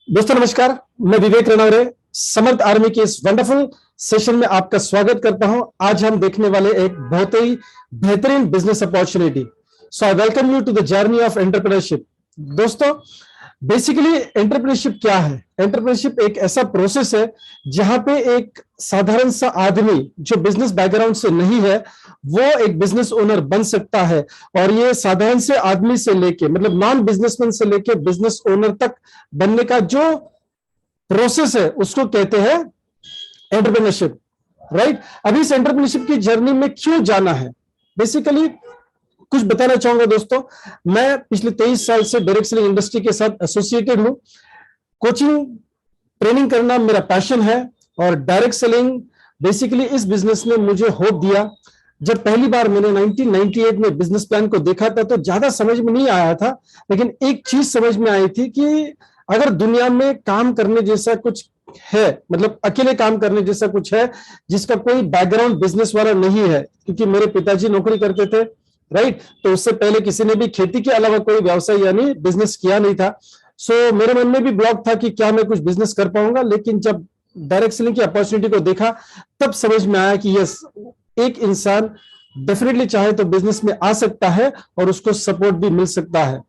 दोस्तों नमस्कार, मैं विवेक रनौरे समर्थ आर्मी के इस वंडरफुल सेशन में आपका स्वागत करता हूं। आज हम देखने वाले एक बहुत ही बेहतरीन business opportunity. So I welcome you to the journey of entrepreneurship. दोस्तों, बेसिकली एंटरप्रेन्योरशिप क्या है? एंटरप्रेन्योरशिप एक ऐसा प्रोसेस है जहां पे एक साधारण सा आदमी जो बिजनेस बैकग्राउंड से नहीं है वो एक बिजनेस ओनर बन सकता है। और ये साधारण से आदमी से लेके मतलब नॉन बिजनेसमैन से लेके बिजनेस ओनर तक बनने का जो प्रोसेस है उसको कहते हैं एंटरप्रेन्योरशिप, राइट? अभी इस एंटरप्रेन्योरशिप की जर्नी में क्यों जाना है, बेसिकली कुछ बताना चाहूंगा। दोस्तों, मैं पिछले 23 साल से डायरेक्ट सेलिंग इंडस्ट्री के साथ एसोसिएटेड हूं। कोचिंग ट्रेनिंग करना मेरा पैशन है और डायरेक्ट सेलिंग बेसिकली इस बिजनेस ने मुझे होप दिया। जब पहली बार मैंने 1998 में बिजनेस प्लान को देखा था तो ज्यादा समझ में नहीं आया था, लेकिन एक चीज समझ में आई थी कि अगर दुनिया में काम करने जैसा कुछ है, मतलब अकेले काम करने जैसा कुछ है जिसका कोई बैकग्राउंड बिजनेस वाला नहीं है, क्योंकि मेरे पिताजी नौकरी करते थे, राइट? तो उससे पहले किसी ने भी खेती के अलावा कोई व्यवसाय यानी बिजनेस किया नहीं था। सो मेरे मन में भी ब्लॉक था कि क्या मैं कुछ बिजनेस कर पाऊंगा, लेकिन जब डायरेक्ट सेलिंग की अपॉर्चुनिटी को देखा तब समझ में आया कि यस, एक इंसान डेफिनेटली चाहे तो बिजनेस में आ सकता है और उसको सपोर्ट भी मिल सकता है।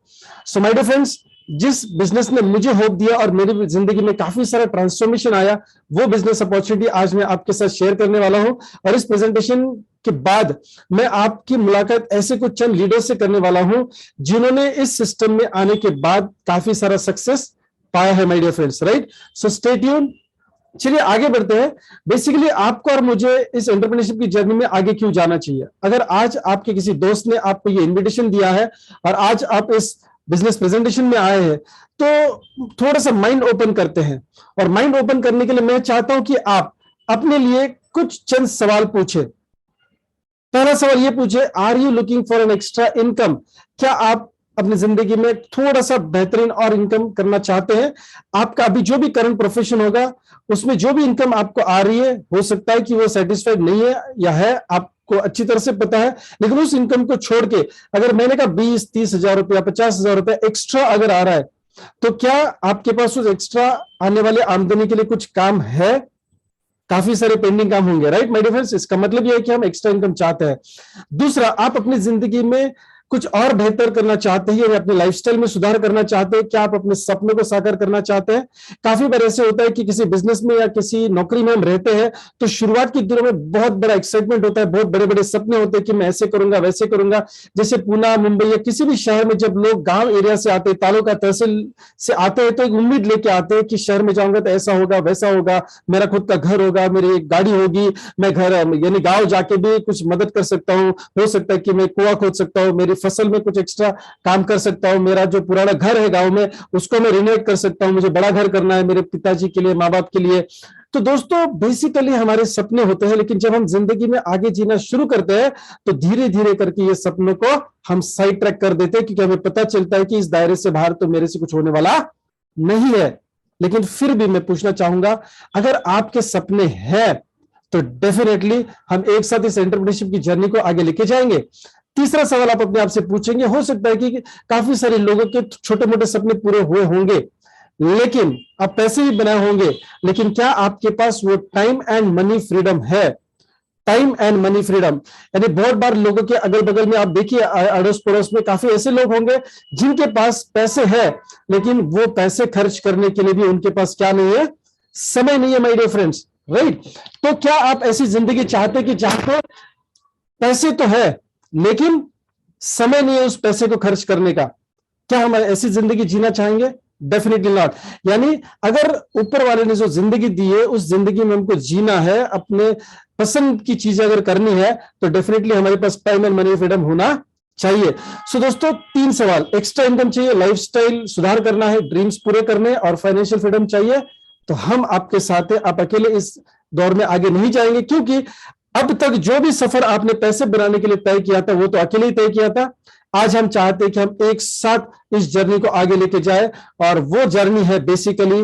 सो माय डियर फ्रेंड्स, जिस बिजनेस ने मुझे होप दिया और मेरी जिंदगी में काफी सारा ट्रांसफॉर्मेशन आया, वो बिजनेस अपॉर्चुनिटी आज मैं आपके साथ शेयर करने वाला हूं। और इस प्रेजेंटेशन के बाद मैं आपकी मुलाकात ऐसे कुछ चंद लीडर से करने वाला हूं जिन्होंने इस सिस्टम में आने के बाद काफी सारा सक्सेस पाया है, my dear friends, right? So stay tune. चलिए आगे बढ़ते हैं। बेसिकली आपको और मुझे इस एंटरप्रेन्योरशिप की जर्नी में आगे क्यों जाना चाहिए? अगर आज आपके किसी दोस्त ने आपको ये इनविटेशन दिया है और आज आप इस बिजनेस प्रेजेंटेशन में आए हैं, तो थोड़ा सा माइंड ओपन करते हैं। और माइंड ओपन करने के लिए मैं चाहता हूं कि आप अपने लिए कुछ चंद सवाल पूछे। पहला सवाल ये पूछे, are you looking for an extra income? क्या आप अपनी जिंदगी में थोड़ा सा बेहतरीन और इनकम करना चाहते हैं? आपका अभी जो भी करंट प्रोफेशन होगा उसमें जो भी इनकम आपको आ रही है, हो सकता है कि वो सेटिस्फाइड नहीं है या है, आपको अच्छी तरह से पता है, लेकिन उस इनकम को छोड़ के अगर मैंने कहा 20-30 हजार रुपया, 50 हजार रुपया एक्स्ट्रा अगर आ रहा है, तो क्या आपके पास उस एक्स्ट्रा आने वाले आमदनी के लिए कुछ काम है? काफी सारे पेंडिंग काम होंगे, राइट माय डियर फ्रेंड्स? इसका मतलब यह है कि हम एक्स्ट्रा इनकम चाहते हैं। दूसरा, आप अपनी जिंदगी में कुछ और बेहतर करना चाहते हैं या अपने लाइफस्टाइल में सुधार करना चाहते हैं? क्या आप अपने सपने को साकार करना चाहते हैं? काफी बार ऐसे होता है कि किसी बिजनेस में या किसी नौकरी में हम रहते हैं तो शुरुआत के दिनों में बहुत बड़ा एक्साइटमेंट होता है, बहुत बड़े बड़े सपने होते हैं कि मैं ऐसे करूंगा वैसे करूंगा। जैसे पुणे, मुंबई या किसी भी शहर में जब लोग गांव एरिया से आते हैं, तालुका तहसील से आते हैं, तो एक उम्मीद लेके आते हैं कि शहर में जाऊंगा तो ऐसा होगा वैसा होगा, मेरा खुद का घर होगा, मेरी एक गाड़ी होगी, मैं घर यानी गांव जाके भी कुछ मदद कर सकता हूँ, हो सकता है कि मैं कुआं खोद सकता हूँ, मेरी फसल में कुछ एक्स्ट्रा काम कर सकता हूं, मेरा जो पुराना घर है गांव में उसको मैं रिनोवेट कर सकता हूं, मुझे बड़ा घर करना है मेरे पिताजी के लिए, माँ बाप के लिए। तो दोस्तों, बेसिकली हमारे सपने होते हैं, लेकिन जब हम जिंदगी में आगे जीना शुरू करते हैं तो धीरे धीरे करके ये सपनों को हम साइड ट्रैक कर देते हैं, क्योंकि हमें पता चलता है कि इस दायरे से बाहर तो मेरे से कुछ होने वाला नहीं है। लेकिन फिर भी मैं पूछना चाहूंगा, अगर आपके सपने हैं तो डेफिनेटली हम एक साथ इस एंटरप्रेन्योरशिप की जर्नी को आगे लेके जाएंगे। तीसरा सवाल आप अपने आप से पूछेंगे, हो सकता है कि काफी सारे लोगों के छोटे मोटे सपने पूरे हुए होंगे, लेकिन आप पैसे भी बनाए होंगे, लेकिन क्या आपके पास वो टाइम एंड मनी फ्रीडम है? टाइम एंड मनी फ्रीडम यानी बहुत बार लोगों के अगल बगल में आप देखिए, अड़ोस पड़ोस में काफी ऐसे लोग होंगे जिनके पास पैसे है, लेकिन वो पैसे खर्च करने के लिए भी उनके पास क्या नहीं है? समय नहीं है, माय डियर फ्रेंड्स, राइट? तो क्या आप ऐसी जिंदगी चाहते कि जहां पे पैसे तो है लेकिन समय नहीं है उस पैसे को खर्च करने का? क्या हम ऐसी जिंदगी जीना चाहेंगे? Definitely not. यानी अगर ऊपर वाले ने जो जिंदगी दी है उस जिंदगी में हमको जीना है, अपने पसंद की चीजें अगर करनी है, तो डेफिनेटली हमारे पास टाइम एंड मनी फ्रीडम होना चाहिए। सो दोस्तों, 3 सवाल, एक्स्ट्रा इनकम चाहिए, लाइफस्टाइल सुधार करना है, ड्रीम्स पूरे करने, और फाइनेंशियल फ्रीडम चाहिए, तो हम आपके साथ हैं। आप अकेले इस दौर में आगे नहीं जाएंगे, क्योंकि अब तक जो भी सफर आपने पैसे बनाने के लिए तय किया था वो तो अकेले ही तय किया था। आज हम चाहते हैं कि हम एक साथ इस जर्नी को आगे लेके जाए, और वो जर्नी है बेसिकली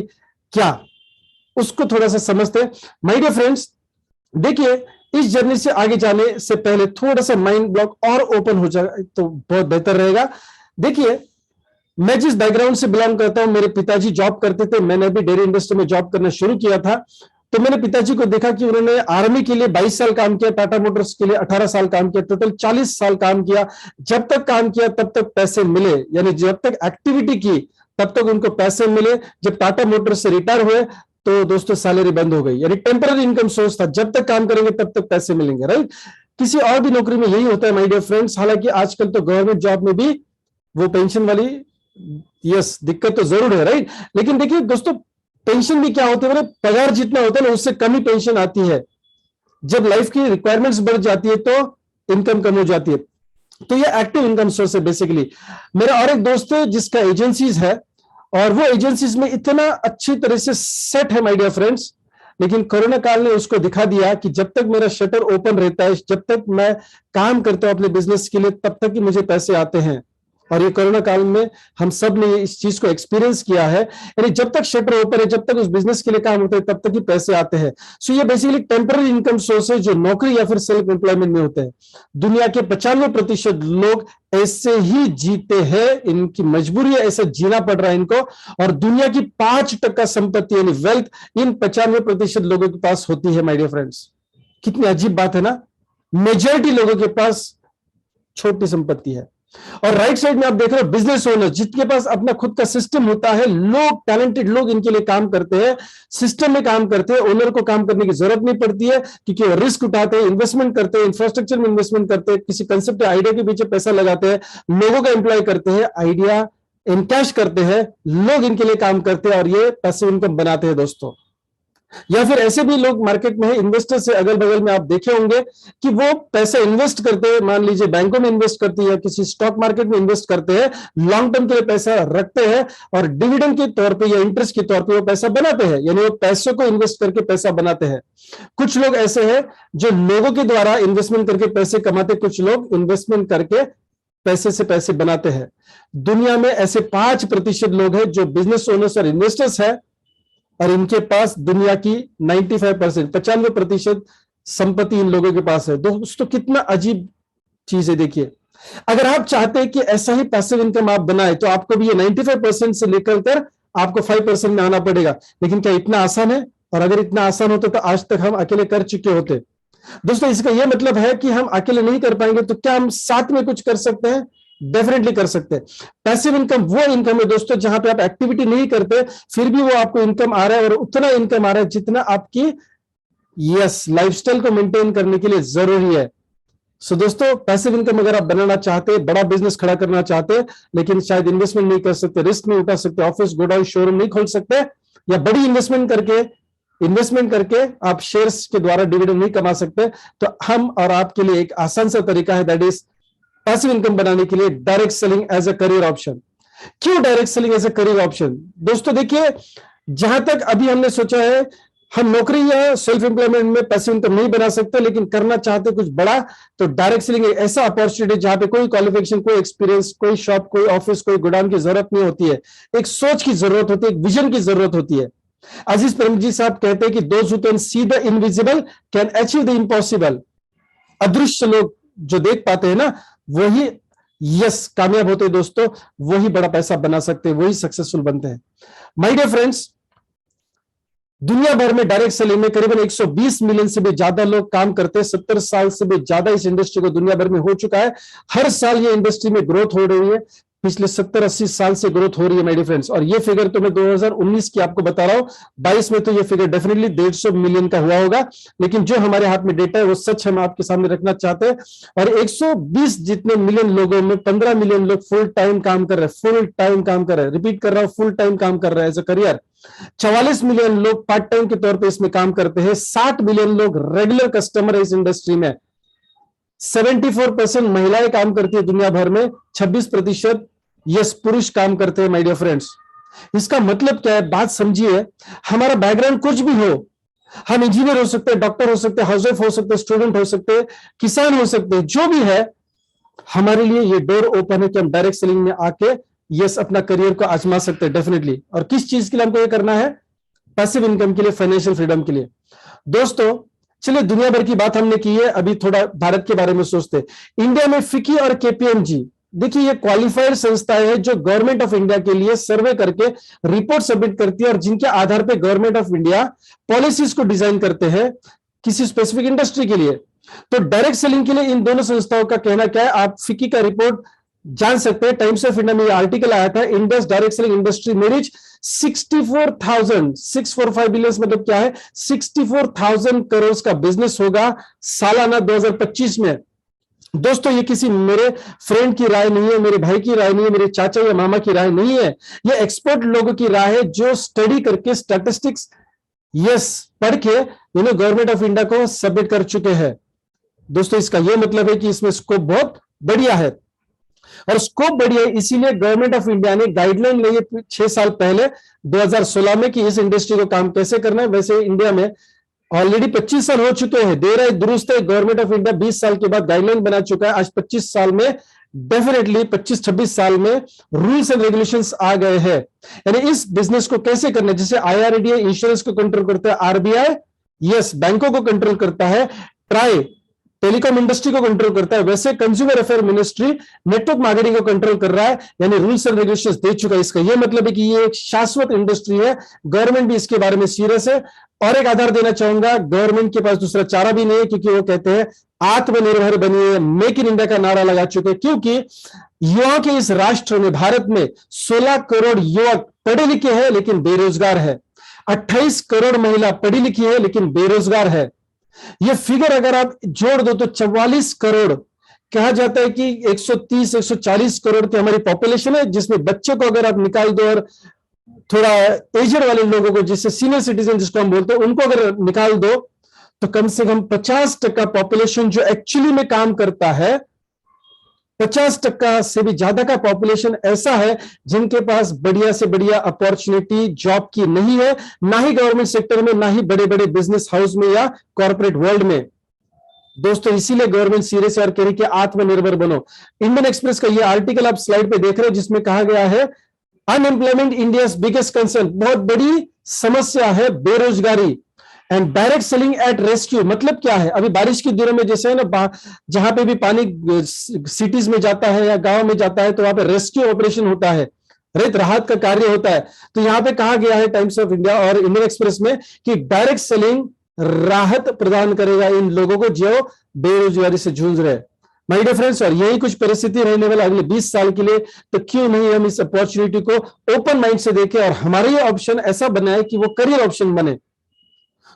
क्या, उसको थोड़ा सा समझते हैं। माय डियर फ्रेंड्स, देखिए, इस जर्नी से आगे जाने से पहले थोड़ा सा माइंड ब्लॉक और ओपन हो जाए तो बहुत बेहतर रहेगा। देखिए, मैं जिस बैकग्राउंड से बिलोंग करता हूं, मेरे पिताजी जॉब करते थे, मैंने भी डेयरी इंडस्ट्री में जॉब करना शुरू किया था। तो मैंने पिताजी को देखा कि उन्होंने आर्मी के लिए 22 साल काम किया, टाटा मोटर्स के लिए 18 साल काम किया, टोटल 40 साल काम किया। जब तक काम किया तब तक पैसे मिले, यानी जब तक एक्टिविटी की तब तक उनको पैसे मिले। जब टाटा मोटर्स से रिटायर हुए तो दोस्तों सैलरी बंद हो गई, यानी टेम्पररी इनकम सोर्स था, जब तक काम करेंगे तब तक पैसे मिलेंगे, राइट। किसी और भी नौकरी में यही होता है माय डियर फ्रेंड्स। हालांकि आजकल तो गवर्नमेंट जॉब में भी वो पेंशन वाली यस दिक्कत तो जरूर है, राइट। लेकिन देखिए दोस्तों, पेंशन भी क्या होती है, मतलब पगार जितना होता है ना उससे कम ही पेंशन आती है। जब लाइफ की रिक्वायरमेंट्स बढ़ जाती है तो इनकम कम हो जाती है। तो ये एक्टिव इनकम सोर्स है बेसिकली। मेरा और एक दोस्त है जिसका एजेंसीज है, और वो एजेंसीज में इतना अच्छी तरह से सेट है माय डियर फ्रेंड्स। लेकिन कोरोना काल ने उसको दिखा दिया कि जब तक मेरा शटर ओपन रहता है, जब तक मैं काम करता हूं अपने बिजनेस के लिए, तब तक ही मुझे पैसे आते हैं। और ये कोरोना काल में हम सब ने इस चीज को एक्सपीरियंस किया है, यानी जब तक शटर ओपन है, जब तक उस बिजनेस के लिए काम होता है, तब तक ही पैसे आते हैं। सो ये बेसिकली टेम्पररी इनकम सोर्स है जो नौकरी या फिर सेल्फ एम्प्लॉयमेंट में होते हैं। दुनिया के 95% लोग ऐसे ही जीते हैं, इनकी मजबूरी है, ऐसे जीना पड़ रहा है इनको। और दुनिया की 5% संपत्ति यानी वेल्थ इन 95% लोगों के पास होती है माय डियर फ्रेंड्स। कितनी अजीब बात है ना, मेजॉरिटी लोगों के पास छोटी संपत्ति है। और राइट साइड में आप देख रहे हो बिजनेस ओनर, जिनके पास अपना खुद का सिस्टम होता है। लोग, टैलेंटेड लोग इनके लिए काम करते हैं, सिस्टम में काम करते हैं। ओनर को काम करने की जरूरत नहीं पड़ती है, क्योंकि वो रिस्क उठाते हैं, इन्वेस्टमेंट करते हैं, इंफ्रास्ट्रक्चर में इन्वेस्टमेंट करते हैं, किसी कंसेप्ट आइडिया के पीछे पैसा लगाते हैं, लोगों का एम्प्लॉय करते हैं, आइडिया इनकैश करते हैं, लोग इनके लिए काम करते हैं और ये पैसिव इनकम बनाते हैं दोस्तों। या फिर ऐसे भी लोग मार्केट में है, इन्वेस्टर से अगल बगल में आप देखे होंगे कि वो पैसे इन्वेस्ट करते हैं, मान लीजिए बैंकों में इन्वेस्ट करते हैं या किसी स्टॉक मार्केट में इन्वेस्ट करते हैं, लॉन्ग टर्म के लिए पैसा रखते हैं और डिविडेंड के तौर पे या इंटरेस्ट के तौर पे वो पैसा बनाते हैं, यानी वो पैसों को इन्वेस्ट करके पैसा बनाते हैं। कुछ लोग ऐसे हैं जो लोगों के द्वारा इन्वेस्टमेंट करके पैसे कमाते, कुछ लोग इन्वेस्टमेंट करके पैसे से पैसे बनाते हैं। दुनिया में ऐसे 5% लोग हैं जो बिजनेस ओनर्स और इन्वेस्टर्स हैं, और इनके पास दुनिया की 95% संपत्ति इन लोगों के पास है। दोस्तों कितना अजीब चीज है। देखिए, अगर आप चाहते हैं कि ऐसा ही पैसिव इनकम आप बनाए, तो आपको भी ये 95% से लेकर कर आपको 5% में आना पड़ेगा। लेकिन क्या इतना आसान है? और अगर इतना आसान होता तो आज तक हम अकेले कर चुके होते। दोस्तों इसका यह मतलब है कि हम अकेले नहीं कर पाएंगे, तो क्या हम साथ में कुछ कर सकते हैं? डेफिनेटली कर सकते हैं। पैसिव इनकम वो इनकम है दोस्तों जहां पे आप एक्टिविटी नहीं करते, फिर भी वो आपको इनकम आ रहा है, और उतना इनकम आ रहा है जितना आपकी लाइफस्टाइल को मेंटेन करने के लिए जरूरी है। सो दोस्तों, पैसिव इनकम अगर आप बनाना चाहते हैं, बड़ा बिजनेस खड़ा करना चाहते हैं, लेकिन शायद इन्वेस्टमेंट नहीं कर सकते, रिस्क नहीं उठा सकते, ऑफिस गोडाउन शोरूम नहीं खोल सकते, या बड़ी इन्वेस्टमेंट करके आप शेयर्स के द्वारा डिविडेंड नहीं कमा सकते, तो हम और आपके लिए एक आसान सा तरीका है, दैट इज पैसिव इनकम बनाने के लिए direct selling as a career option. क्यों direct selling as a career option? दोस्तों देखिए, जहां तक अभी हमने सोचा है, हम नौकरी या सेल्फ एम्प्लॉयमेंट में पैसिव इनकम नहीं बना सकते, लेकिन करना चाहते कुछ बड़ा, तो डायरेक्ट सेलिंग एक ऐसा अपॉर्चुनिटी जहां पे कोई क्वालिफिकेशन, कोई एक्सपीरियंस, कोई शॉप, कोई ऑफिस, कोई गोडाउन की जरूरत नहीं होती है। एक सोच की जरूरत होती है, एक विजन की जरूरत होती है। अजीज प्रेमजी साहब कहते हैं कि those who can see the invisible can achieve the impossible. अदृश्य लोग जो देख पाते हैं ना, वही कामयाब होते हैं दोस्तों, वही बड़ा पैसा बना सकते हैं, वही सक्सेसफुल बनते हैं। माय डियर फ्रेंड्स, दुनिया भर में डायरेक्ट सेलिंग में करीबन 120 मिलियन से भी ज्यादा लोग काम करते हैं। 70 साल से भी ज्यादा इस इंडस्ट्री को दुनिया भर में हो चुका है। हर साल ये इंडस्ट्री में ग्रोथ हो रही है, पिछले 70-80 साल से ग्रोथ हो रही है माय डियर फ्रेंड्स। और ये फिगर तो मैं 2019 की आपको बता रहा हूं, 22 में तो ये फिगर डेफिनेटली 150 मिलियन का हुआ होगा, लेकिन जो हमारे हाथ में डेटा है वो सच हम आपके सामने रखना चाहते हैं। और 120 जितने मिलियन लोगों में 15 मिलियन लोग फुल टाइम काम कर रहे हैं, फुल टाइम काम कर रहे हैं, रिपीट कर रहा हूं, फुल टाइम काम कर रहे हैं एज अ करियर। 44 मिलियन लोग पार्ट टाइम के तौर पे इसमें काम करते हैं। 60 मिलियन लोग रेगुलर कस्टमर है इस इंडस्ट्री में। 74% महिलाएं काम करती है दुनिया भर में, 26% पुरुष काम करते हैं माय डियर फ्रेंड्स। इसका मतलब क्या है, बात समझिए। हमारा बैकग्राउंड कुछ भी हो, हम इंजीनियर हो सकते हैं, डॉक्टर हो सकते हैं, हाउसवाइफ हो सकते हैं, स्टूडेंट हो सकते हैं, किसान हो सकते हैं, जो भी है, हमारे लिए ये डोर ओपन है कि हम डायरेक्ट सेलिंग में आके अपना करियर को आजमा सकते हैं डेफिनेटली। और किस चीज के लिए हमको ये करना है? पैसिव इनकम के लिए, फाइनेंशियल फ्रीडम के लिए। दोस्तों चलिए, दुनिया भर की बात हमने की है, अभी थोड़ा भारत के बारे में सोचते हैं। इंडिया में फिक्की और केपीएमजी, देखिए ये क्वालिफाइड संस्थाएं हैं जो गवर्नमेंट ऑफ इंडिया के लिए सर्वे करके रिपोर्ट सबमिट करती है और जिनके आधार पर गवर्नमेंट ऑफ इंडिया पॉलिसीज को डिजाइन करते हैं किसी स्पेसिफिक इंडस्ट्री के लिए। तो डायरेक्ट सेलिंग के लिए इन दोनों संस्थाओं का कहना क्या है, आप फिक्की का रिपोर्ट जान सकते हैं। टाइम्स ऑफ इंडिया में आर्टिकल आया था, Indus direct selling industry marriage 645 billion, मतलब क्या है 64,000 करोड़ का बिजनेस होगा सालाना 2025 में। दोस्तों ये किसी मेरे फ्रेंड की राय नहीं है, मेरे भाई की राय नहीं है, मेरे चाचा या मामा की राय नहीं है, ये एक्सपर्ट लोगों की राय है जो स्टडी करके स्टैटिस्टिक्स पढ़ के गवर्नमेंट ऑफ इंडिया को सबमिट कर चुके हैं। दोस्तों इसका यह मतलब है कि इसमें स्कोप बहुत बढ़िया है, और स्कोप बढ़िया है इसीलिए गवर्नमेंट ऑफ इंडिया ने गाइडलाइन ली 6 साल पहले 2016 में कि इस इंडस्ट्री को काम कैसे करना है। वैसे इंडिया में ऑलरेडी 25 साल हो चुके हैं, देर है दुरुस्त है, गवर्नमेंट ऑफ इंडिया 20 साल के बाद गाइडलाइन बना चुका है। आज 25 साल में डेफिनेटली 25-26 साल में रूल्स एंड रेगुलेशंस आ गए हैं, यानी इस बिजनेस को कैसे करना है। जैसे IRDA इंश्योरेंस को कंट्रोल करता है, RBI बैंकों को कंट्रोल करता है, ट्राई टेलीकॉम इंडस्ट्री को कंट्रोल करता है, वैसे consumer affair ministry network marketing को कंट्रोल कर रहा है, यानी रूल्स एंड रेगुलेशंस दे चुका है। इसका यह मतलब है कि ये एक शाश्वत इंडस्ट्री है, गवर्नमेंट भी इसके बारे में सीरियस है। और एक आधार देना चाहूंगा, गवर्नमेंट के पास दूसरा चारा भी नहीं है, क्योंकि वो कहते हैं आत्मनिर्भर बनिए, मेक इन इंडिया का नारा लगा चुके हैं। क्योंकि युवाओं के इस राष्ट्र में, भारत में 16 करोड़ युवक पढ़े लिखे हैं लेकिन बेरोजगार है, 28 करोड़ महिला पढ़ी लिखी है लेकिन बेरोजगार है। ये फिगर अगर आप जोड़ दो तो 44 करोड़, कहा जाता है कि 130-140 करोड़ की हमारी पॉपुलेशन है, जिसमें बच्चों को अगर आप निकाल दो और थोड़ा एजेड वाले लोगों को, जिससे सीनियर सिटीजन जिसको हम बोलते हैं, उनको अगर निकाल दो तो कम से कम 50% पॉपुलेशन जो एक्चुअली में काम करता है, 50% से भी ज्यादा का पॉपुलेशन ऐसा है जिनके पास बढ़िया से बढ़िया अपॉर्चुनिटी जॉब की नहीं है, ना ही गवर्नमेंट सेक्टर में, ना ही बड़े बड़े बिजनेस हाउस में या कॉर्पोरेट वर्ल्ड में। दोस्तों इसीलिए गवर्नमेंट सीरियस कह रही है कि आत्मनिर्भर बनो। इंडियन एक्सप्रेस का ये आर्टिकल आप स्लाइड पे देख रहे हो, जिसमें कहा गया है अनएम्प्लॉयमेंट इंडियाज बिगेस्ट कंसर्न, बहुत बड़ी समस्या है बेरोजगारी। And direct selling at rescue, मतलब क्या है, अभी बारिश के दिनों में जैसे है ना, जहां पे भी पानी सिटीज में जाता है या गांव में जाता है तो वहां पे रेस्क्यू ऑपरेशन होता है, राहत का कार्य होता है। तो यहां पे कहा गया है टाइम्स ऑफ इंडिया और इंडियन एक्सप्रेस में कि डायरेक्ट सेलिंग राहत प्रदान करेगा इन लोगों को जो बेरोजगारी से जूझ रहे हैं। माय डियर फ्रेंड्स, और यही कुछ परिस्थिति रहने वाला अगले 20 साल के लिए, तो क्यों नहीं हम इस अपॉर्चुनिटी को ओपन माइंड से देखें और हमारा ये ऑप्शन ऐसा बनाए कि वो करियर ऑप्शन बने।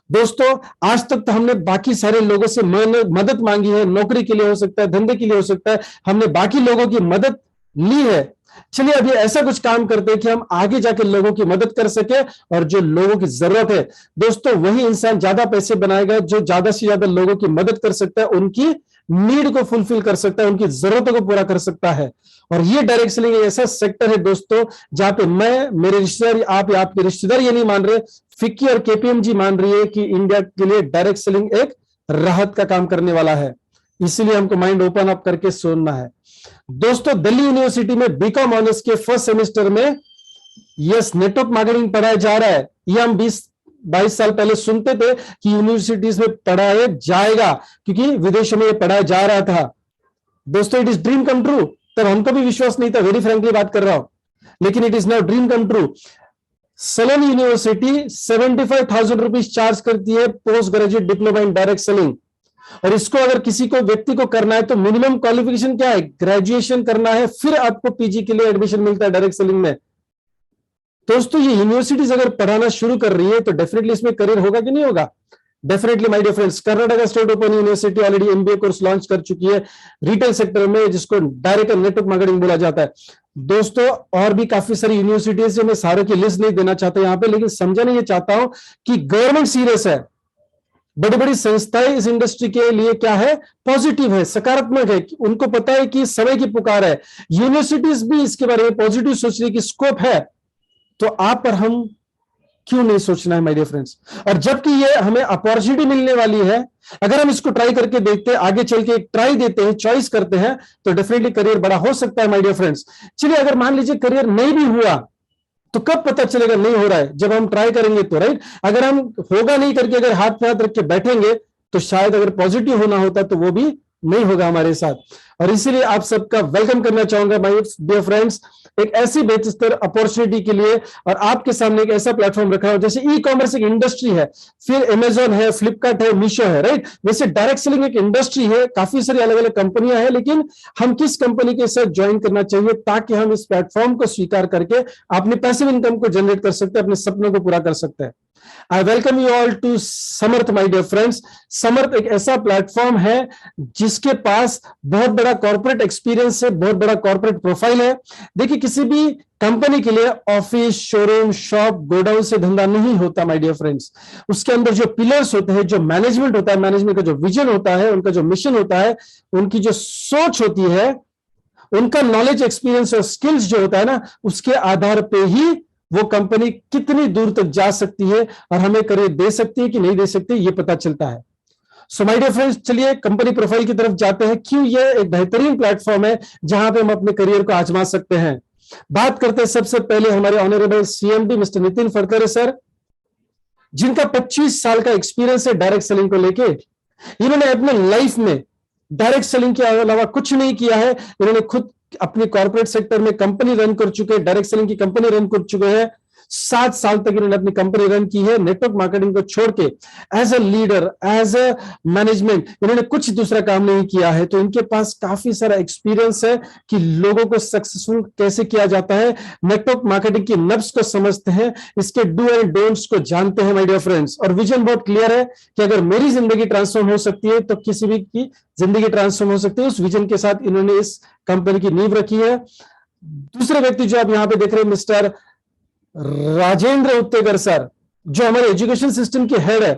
दोस्तों आज तक तो हमने बाकी सारे लोगों से मदद मांगी है, नौकरी के लिए हो सकता है, धंधे के लिए हो सकता है, हमने बाकी लोगों की मदद ली है। चलिए अभी ऐसा कुछ काम करते हैं कि हम आगे जाकर लोगों की मदद कर सके, और जो लोगों की जरूरत है दोस्तों वही इंसान ज्यादा पैसे बनाएगा जो ज्यादा से ज्यादा लोगों की मदद कर सकता है, उनकी नीड को फुलफिल कर सकता है, उनकी जरूरतों को पूरा कर सकता है। और ये डायरेक्ट सेलिंग ऐसा सेक्टर है दोस्तों जहां पे मैं, मेरे रिश्तेदार, आप या आपके रिश्तेदार ये नहीं मान रहे, फिक्की और KPMG मान रही है कि इंडिया के लिए डायरेक्ट सेलिंग एक राहत का काम करने वाला है। इसीलिए हमको माइंड ओपन अप करके सुनना है। दोस्तों दिल्ली यूनिवर्सिटी में बीकॉम ऑनर्स के फर्स्ट सेमेस्टर में नेटवर्क मार्केटिंग पढ़ाया जा रहा है। ये हम 20-22 साल पहले सुनते थे कि यूनिवर्सिटीज में पढ़ाया जाएगा, क्योंकि विदेशों में ये पढ़ाया जा रहा था। दोस्तों it is dream come true, तब हमको भी विश्वास नहीं था, वेरी फ्रेंकली बात कर रहा हूं, लेकिन it is now dream come true. Salon university 75,000 rupees charge करती है post graduate diploma in direct selling, और इसको अगर किसी को व्यक्ति को करना है तो मिनिमम क्वालिफिकेशन क्या है, ग्रेजुएशन करना है, फिर आपको PG के लिए एडमिशन मिलता है डायरेक्ट सेलिंग में। दोस्तों ये यूनिवर्सिटीज अगर पढ़ाना शुरू कर रही है तो डेफिनेटली इसमें करियर होगा कि नहीं होगा? Definitely my dear friends, Karnataka state open university already MBA course launch कर चुकी है रिटेल सेक्टर में, जिसको डायरेक्ट नेटवर्क मार्केटिंग बोला जाता है। दोस्तों और भी काफी सारी यूनिवर्सिटीज है, मैं सारों की लिस्ट नहीं देना चाहता यहाँ पे, लेकिन समझाने ये चाहता हूं कि गवर्नमेंट सीरियस है, बड़ी बड़ी संस्थाएं इस इंडस्ट्री के लिए क्या है, पॉजिटिव है, सकारात्मक है, उनको पता है कि समय की पुकार है। यूनिवर्सिटीज भी इसके बारे में पॉजिटिव सोच रही है कि स्कोप है, तो आप पर हम क्यों नहीं सोचना है माय डियर फ्रेंड्स। और जबकि ये हमें अपॉर्चुनिटी मिलने वाली है, अगर हम इसको ट्राई करके देखते हैं, आगे चल के ट्राई देते हैं, चॉइस करते हैं, तो डेफिनेटली करियर बड़ा हो सकता है माय डियर फ्रेंड्स। चलिए अगर मान लीजिए करियर नहीं भी हुआ तो कब पता चलेगा नहीं हो रहा है, जब हम ट्राई करेंगे तो, राइट। अगर हम होगा नहीं करके अगर हाथ पे हाथ रख के बैठेंगे तो शायद अगर पॉजिटिव होना होता तो वो भी नहीं होगा हमारे साथ। और इसीलिए आप सबका वेलकम करना चाहूंगा माय डियर फ्रेंड्स, एक ऐसी बेहतर अपॉर्चुनिटी के लिए। और आपके सामने एक ऐसा प्लेटफॉर्म रखा है, जैसे ई कॉमर्स एक इंडस्ट्री है, फिर अमेजॉन है, फ्लिपकार्ट है, मीशो है, राइट। वैसे डायरेक्ट सेलिंग एक इंडस्ट्री है, काफी सारी अलग अलग कंपनियां हैं, लेकिन हम किस कंपनी के साथ ज्वाइन करना चाहिए ताकि हम इस प्लेटफॉर्म को स्वीकार करके अपने पैसिव इनकम को जनरेट कर सकते हैं, अपने सपनों को पूरा कर सकते हैं। I welcome you all to Samarth my dear friends. Samarth एक ऐसा प्लेटफॉर्म है जिसके पास बहुत बड़ा कॉर्पोरेट एक्सपीरियंस है, बहुत बड़ा कॉर्पोरेट प्रोफाइल है। देखिए, किसी भी कंपनी के लिए ऑफिस, शोरूम, शॉप, गोडाउन से धंधा नहीं होता माय डियर फ्रेंड्स। उसके अंदर जो पिलर्स होते हैं, जो मैनेजमेंट होता है, मैनेजमेंट का जो विजन होता है, उनका जो मिशन होता है, उनकी जो सोच होती है, उनका नॉलेज, एक्सपीरियंस और स्किल्स जो होता है ना, उसके आधार पे ही वो कंपनी कितनी दूर तक जा सकती है और हमें करियर दे सकती है कि नहीं दे सकती, ये पता चलता है। सो माय डियर फ्रेंड्स, चलिए कंपनी प्रोफाइल की तरफ जाते हैं। क्यों ये एक बेहतरीन प्लेटफॉर्म है जहां पे हम अपने करियर को आजमा सकते हैं। बात करते हैं सबसे पहले हमारे honourable CMD mister Nitin Phadtare sir, जिनका 25 साल का एक्सपीरियंस है डायरेक्ट सेलिंग को लेके। इन्होंने अपने लाइफ में डायरेक्ट सेलिंग के अलावा कुछ नहीं किया है। इन्होंने खुद अपने कॉर्पोरेट सेक्टर में कंपनी रन कर चुके हैं, डायरेक्ट सेलिंग की कंपनी रन कर चुके हैं। 7 साल तक इन्होंने अपनी कंपनी रन की है, नेटवर्क मार्केटिंग को छोड़ के। As a leader, as a management, इन्होंने कुछ दूसरा काम नहीं किया है। तो इनके पास काफी सारा एक्सपीरियंस है कि लोगों को सक्सेसफुल कैसे किया जाता है, नेटवर्क मार्केटिंग की नब्ज को समझते हैं, इसके डू एंड डोंट्स को जानते हैं माय डियर फ्रेंड्स। और विजन बहुत क्लियर है कि अगर मेरी जिंदगी ट्रांसफॉर्म हो सकती है तो किसी भी की जिंदगी ट्रांसफॉर्म हो सकती है। उस विजन के साथ इन्होंने इस कंपनी की नींव रखी है। दूसरे व्यक्ति जो आप यहां पे देख रहे हैं, मिस्टर राजेंद्र उत्तेकर सर, जो हमारे एजुकेशन सिस्टम के हेड है।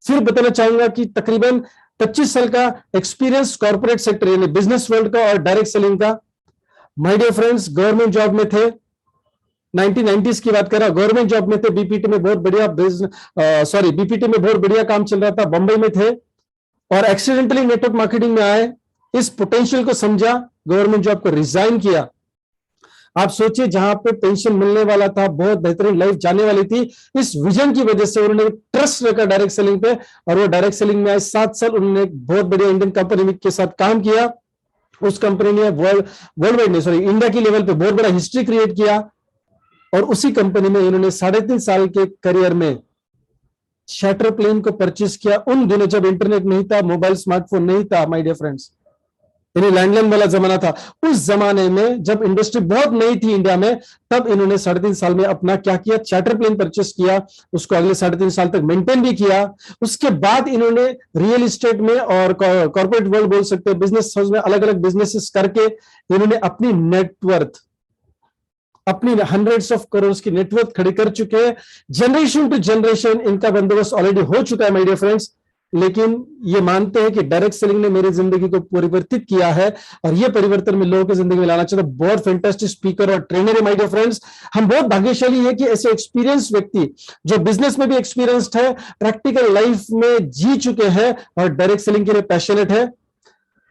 फिर बताना चाहूंगा कि तकरीबन 25 साल का एक्सपीरियंस कॉर्पोरेट सेक्टर यानी बिजनेस वर्ल्ड का और डायरेक्ट सेलिंग का। My dear friends, government job में थे, 1990s की बात कर रहा, गवर्नमेंट जॉब में थे, बीपीटी में बहुत बढ़िया बीपीटी में बहुत बढ़िया काम चल रहा था, बंबई में थे और एक्सीडेंटली नेटवर्क मार्केटिंग में आए। इस पोटेंशियल को समझा, गवर्नमेंट जॉब को रिजाइन किया। आप सोचिए, जहां पे पेंशन मिलने वाला था, बहुत बेहतरीन लाइफ जाने वाली थी, इस विजन की वजह से उन्होंने ट्रस्ट रखा डायरेक्ट सेलिंग पे और वो डायरेक्ट सेलिंग में आए। 7 साल उन्होंने एक बहुत बढ़िया इंडियन कंपनी के साथ काम किया। उस कंपनी ने वर्ल्ड वाइड इंडिया की लेवल पे बहुत बड़ा हिस्ट्री क्रिएट किया। और उसी कंपनी में इन्होंने 3.5 साल के करियर में शैटर प्लेन को परचेज किया। उन दिनों जब इंटरनेट नहीं था, मोबाइल स्मार्टफोन नहीं था माय डियर फ्रेंड्स, यानी लैंडलाइन वाला जमाना था। उस जमाने में जब इंडस्ट्री बहुत नई थी इंडिया में, तब इन्होंने 3.5 साल में अपना क्या किया, चार्टर प्लेन परचेस किया। उसको अगले 3.5 साल तक मेंटेन भी किया। उसके बाद इन्होंने रियल एस्टेट में और कॉर्पोरेट वर्ल्ड बोल सकते हैं, बिजनेस हाउस में अलग अलग बिजनेसेस करके इन्होंने अपनी नेटवर्थ, अपनी हंड्रेड्स ऑफ करोड़ की नेटवर्थ खड़ी कर चुके हैं। जनरेशन टू जनरेशन इनका बंदोबस्त ऑलरेडी हो चुका है माय डियर फ्रेंड्स। लेकिन ये मानते हैं कि डायरेक्ट सेलिंग ने मेरी जिंदगी को परिवर्तित किया है और ये परिवर्तन में लोगों की जिंदगी में लाना चाहता है। बहुत फैंटास्टिक स्पीकर और ट्रेनर है माय डियर फ्रेंड्स। हम बहुत भाग्यशाली है कि ऐसे एक्सपीरियंस व्यक्ति जो बिजनेस में भी एक्सपीरियंस्ड है, प्रैक्टिकल लाइफ में जी चुके हैं और डायरेक्ट सेलिंग के लिए पैशनेट है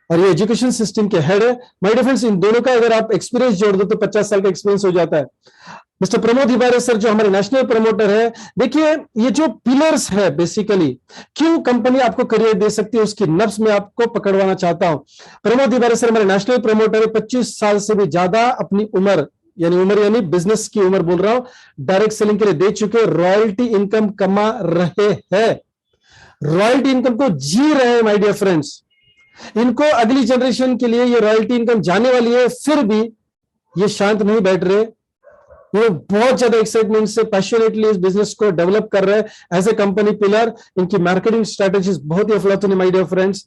और ये एजुकेशन सिस्टम के हेड है माय डियर फ्रेंड्स। इन दोनों का अगर आप एक्सपीरियंस जोड़ दो तो 50 साल का एक्सपीरियंस हो जाता है। मिस्टर प्रमोद हिबारे सर, जो हमारे नेशनल प्रमोटर है, देखिए ये जो पिलर्स है बेसिकली, क्यों कंपनी आपको करियर दे सकती है, उसकी नब्ज में आपको पकड़वाना चाहता हूं। प्रमोद हिबारे सर हमारे नेशनल प्रमोटर है, 25 साल से भी ज्यादा अपनी उम्र यानी बिजनेस की उम्र बोल रहा हूं, डायरेक्ट सेलिंग के लिए दे चुके, रॉयल्टी इनकम कमा रहे हैं, रॉयल्टी इनकम को जी रहे हैं माय डियर फ्रेंड्स। इनको अगली जनरेशन के लिए ये रॉयल्टी इनकम जाने वाली है, फिर भी ये शांत नहीं बैठ रहे। ये बहुत ज्यादा एक्साइटमेंट से पैशनेटली इस बिजनेस को डेवलप कर रहे हैं एज ए कंपनी पिलर। इनकी मार्केटिंग स्ट्रेटेजीज बहुत ही अफलातून है माय डियर फ्रेंड्स।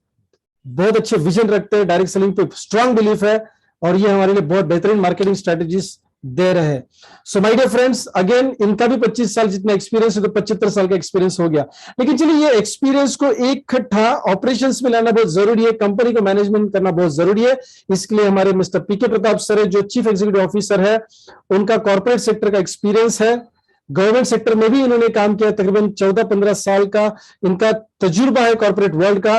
बहुत अच्छे विजन रखते हैं, डायरेक्ट सेलिंग पे स्ट्रांग बिलीफ है और ये हमारे लिए बहुत बेहतरीन मार्केटिंग स्ट्रेटेजीज दे रहे हैं। So my dear friends, again इनका भी 25 साल जितना एक्सपीरियंस है तो 75 साल का एक्सपीरियंस हो गया। लेकिन चलिए, ये एक्सपीरियंस को एक इकट्ठा ऑपरेशंस में लाना बहुत जरूरी है, कंपनी को मैनेजमेंट करना बहुत जरूरी है। इसके लिए हमारे मिस्टर पीके प्रताप सर है, जो चीफ एग्जीक्यूटिव ऑफिसर है, उनका कॉर्पोरेट सेक्टर का एक्सपीरियंस है। गवर्नमेंट सेक्टर में भी इन्होंने काम किया, तकरीबन 14-15 साल का इनका तजुर्बा है कॉर्पोरेट वर्ल्ड का।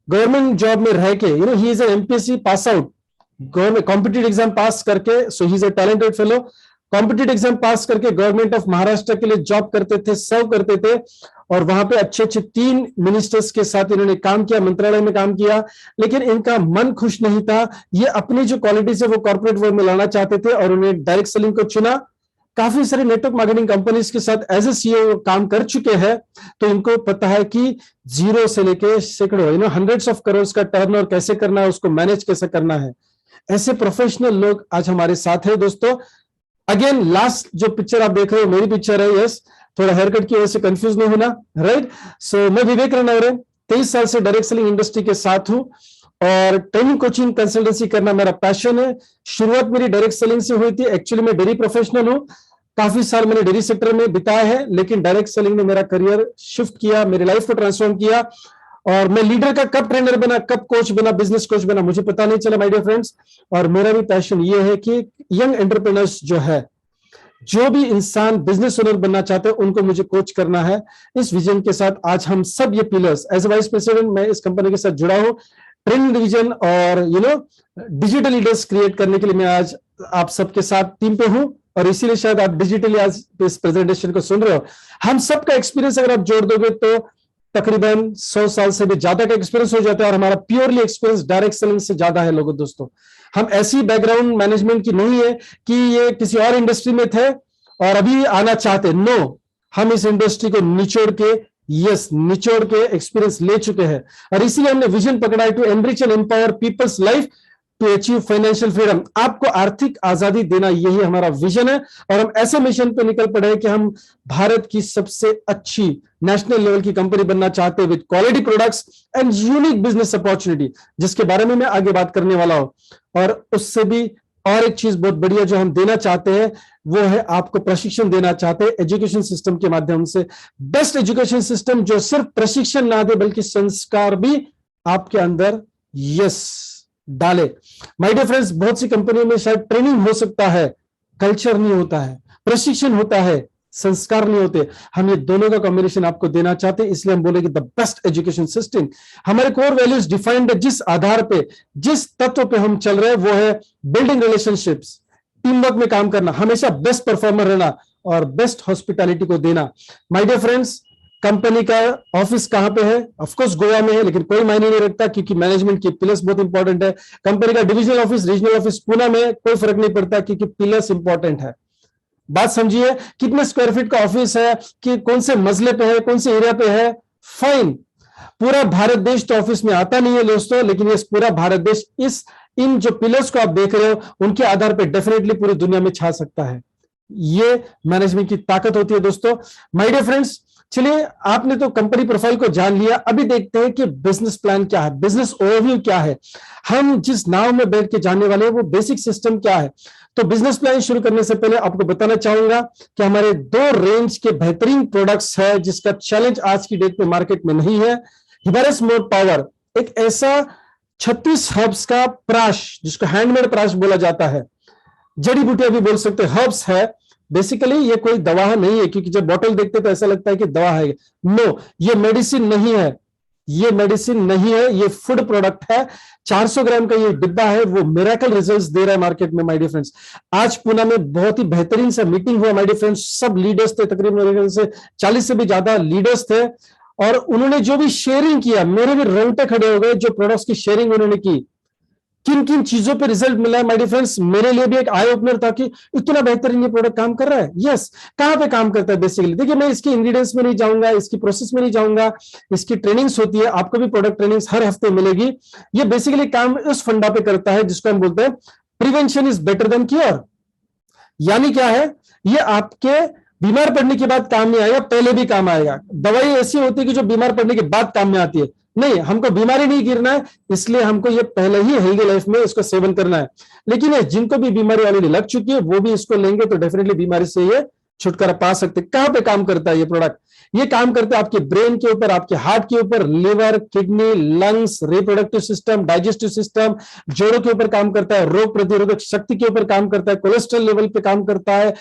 गवर्नमेंट जॉब में रह के he is an MPSC pass out, government competitive exam pass करके, so he is a talented fellow. Competitive exam pass करके गवर्नमेंट ऑफ महाराष्ट्र के लिए जॉब करते थे, सर्व करते थे, और वहां पे अच्छे अच्छे 3 मिनिस्टर्स के साथ इन्होंने काम किया, मंत्रालय में काम किया, लेकिन इनका मन खुश नहीं था। ये अपनी जो क्वालिटीज है वो कॉर्पोरेट वर्ल्ड में लाना चाहते थे और उन्हें डायरेक्ट सेलिंग को चुना। काफी सारे नेटवर्क मार्केटिंग कंपनीज के साथ एज ए सीईओ काम कर चुके हैं, तो इनको पता है कि जीरो से लेके सैकड़ों हंड्रेड्स ऑफ करोड़ का टर्नओवर कैसे करना है, उसको मैनेज कैसे करना है। ऐसे प्रोफेशनल लोग आज हमारे साथ है दोस्तों। अगेन लास्ट जो पिक्चर आप देख रहे हो मेरी पिक्चर है, यस, थोड़ा हेयर कट की वजह से कंफ्यूज नहीं होना, राइट। सो मैं विवेक रनौरे 23 साल से डायरेक्ट सेलिंग इंडस्ट्री के साथ हूं और ट्रेनिंग कोचिंग कंसल्टेंसी करना मेरा पैशन है। शुरुआत मेरी डायरेक्ट सेलिंग से हुई थी। एक्चुअली मैं डेयरी प्रोफेशनल हूं, काफी साल मैंने डेयरी सेक्टर में बिताया है, लेकिन डायरेक्ट सेलिंग ने मेरा करियर शिफ्ट किया, मेरी लाइफ को ट्रांसफॉर्म किया। और मैं लीडर का कब ट्रेनर बना, कब कोच बना, बिजनेस कोच बना, मुझे पता नहीं चला माय डियर फ्रेंड्स। और मेरा भी पैशन ये है कि यंग एंटरप्रेन्योर्स जो है, जो भी इंसान बिजनेस ओनर बनना चाहते हैं, उनको मुझे कोच करना है। इस विजन के साथ आज हम सब ये pillars, as a vice president मैं इस कंपनी के साथ जुड़ा हूं। ट्रेनिंग डिवीजन और डिजिटल लीडर्स क्रिएट करने के लिए मैं आज आप सबके साथ टीम पे हूं, और इसीलिए शायद आप डिजिटली आज इस प्रेजेंटेशन को सुन रहे हो। हम सबका एक्सपीरियंस अगर आप जोड़ दोगे तो तकरीबन 100 साल से भी ज्यादा का एक्सपीरियंस हो जाता है, और हमारा प्योरली एक्सपीरियंस डायरेक्ट सेलिंग से ज्यादा है लोगों दोस्तों। हम ऐसी बैकग्राउंड मैनेजमेंट की नहीं है कि ये किसी और इंडस्ट्री में थे और अभी आना चाहते, नो, हम इस इंडस्ट्री को निचोड़ के एक्सपीरियंस ले चुके हैं, और इसीलिए हमने विजन पकड़ा है to enrich and empower people's life to achieve financial freedom. आपको आर्थिक आजादी देना, यही हमारा विजन है, और हम ऐसे मिशन पे निकल पड़े हैं कि हम भारत की सबसे अच्छी नेशनल लेवल की कंपनी बनना चाहते हैं with quality products and unique business opportunity, जिसके बारे में मैं आगे बात करने वाला हूं। और उससे भी और एक चीज बहुत बढ़िया जो हम देना चाहते हैं वो है आपको प्रशिक्षण देना चाहते हैं एजुकेशन सिस्टम के माध्यम से। बेस्ट एजुकेशन सिस्टम जो सिर्फ प्रशिक्षण ना दे बल्कि संस्कार भी आपके अंदर डाले। माय डियर फ्रेंड्स, बहुत सी कंपनियों में शायद ट्रेनिंग हो सकता है, कल्चर नहीं होता है, प्रशिक्षण होता है, संस्कार नहीं होते। हम ये दोनों का कॉम्बिनेशन आपको देना चाहते हैं, इसलिए हम बोलेंगे द बेस्ट एजुकेशन सिस्टम। हमारे कोर वैल्यूज डिफाइंड है, जिस आधार पे, जिस तत्व पे हम चल रहे हैं वो है बिल्डिंग रिलेशनशिप्स, टीम वर्क में काम करना, हमेशा बेस्ट परफॉर्मर रहना और बेस्ट हॉस्पिटैलिटी को देना। माय डियर फ्रेंड्स, कंपनी का ऑफिस कहां पे है? ऑफ कोर्स गोवा में है, लेकिन कोई मायने नहीं रखता क्योंकि मैनेजमेंट की पिलर्स बहुत इंपॉर्टेंट है। कंपनी का divisional office, regional office Pune में, कोई फर्क नहीं पड़ता क्योंकि पिलर्स इंपॉर्टेंट है। बात समझिए, कितने स्क्वायर फीट का ऑफिस है, कि कौन से मजले पे है, कौन से एरिया पे है, फाइन। पूरा भारत देश तो ऑफिस में आता नहीं है दोस्तों, लेकिन ये पूरा भारत देश इन जो पिलर्स को आप देख रहे हो उनके आधार पर डेफिनेटली पूरी दुनिया में छा सकता है। ये मैनेजमेंट की ताकत होती है दोस्तों। माय डियर फ्रेंड्स, चलिए, आपने तो कंपनी प्रोफाइल को जान लिया, अभी देखते हैं कि बिजनेस प्लान क्या है, बिजनेस ओवरव्यू क्या है। हम जिस नाव में बैठ के जानने वाले हैं वो बेसिक सिस्टम क्या है। तो बिजनेस प्लान शुरू करने से पहले आपको बताना चाहूंगा कि हमारे 2 रेंज के बेहतरीन प्रोडक्ट्स है जिसका चैलेंज आज की डेट में मार्केट में नहीं है। हिमालयस मोर पावर, एक ऐसा 36 हर्ब्स का प्राश, जिसको हैंडमेड प्राश बोला जाता है, जड़ी बूटियां भी बोल सकते, हर्ब्स है। बेसिकली ये कोई दवा नहीं है, क्योंकि जब बोतल देखते तो ऐसा लगता है कि दवा है। नो, ये मेडिसिन नहीं है, ये मेडिसिन नहीं है, ये फूड प्रोडक्ट है। 400 ग्राम का ये डिब्बा है, वो मिरेकल रिजल्ट्स दे रहा है मार्केट में। माय डियर फ्रेंड्स, आज पुणे में बहुत ही बेहतरीन सा मीटिंग हुआ माय डियर फ्रेंड्स, सब लीडर्स थे, तकरीबन से 40 से भी ज्यादा लीडर्स थे, और उन्होंने जो भी शेयरिंग किया, मेरे भी रोंगटे खड़े हो गए। जो प्रोडक्ट्स की शेयरिंग उन्होंने की, किन किन चीजों पे रिजल्ट मिला है माय डियर फ्रेंड्स, मेरे लिए भी एक आई ओपनर था कि इतना बेहतरीन ये प्रोडक्ट काम कर रहा है। यस, कहां पे काम करता है बेसिकली? देखिए, मैं इसके इंग्रेडिएंट्स में नहीं जाऊंगा, इसकी प्रोसेस में नहीं जाऊंगा, इसकी ट्रेनिंग्स होती है, आपको भी प्रोडक्ट ट्रेनिंग्स हर हफ्ते मिलेगी। ये बेसिकली काम उस फंडा पे करता है जिसको हम बोलते हैं prevention is better than cure. यानी क्या है, ये आपके बीमार पड़ने के बाद काम नहीं आएगा, पहले भी काम आएगा। दवाई ऐसी होती है कि जो बीमार पड़ने के बाद काम में आती है, नहीं, हमको बीमारी नहीं गिरना है, इसलिए हमको ये पहले ही हेल्दी लाइफ में इसको सेवन करना है। लेकिन ये जिनको भी बीमारी ऑलरेडी लग चुकी है वो भी इसको लेंगे तो डेफिनेटली बीमारी से ये छुटकारा पा सकते। कहां पे काम करता है ये प्रोडक्ट? ये काम करता है आपके ब्रेन के ऊपर, आपके हार्ट के ऊपर, liver, kidney, lungs, reproductive system, digestive system, जोड़ों के ऊपर काम करता है, रोग प्रतिरोधक शक्ति के ऊपर काम करता है, कोलेस्ट्रॉल लेवल पे काम करता है,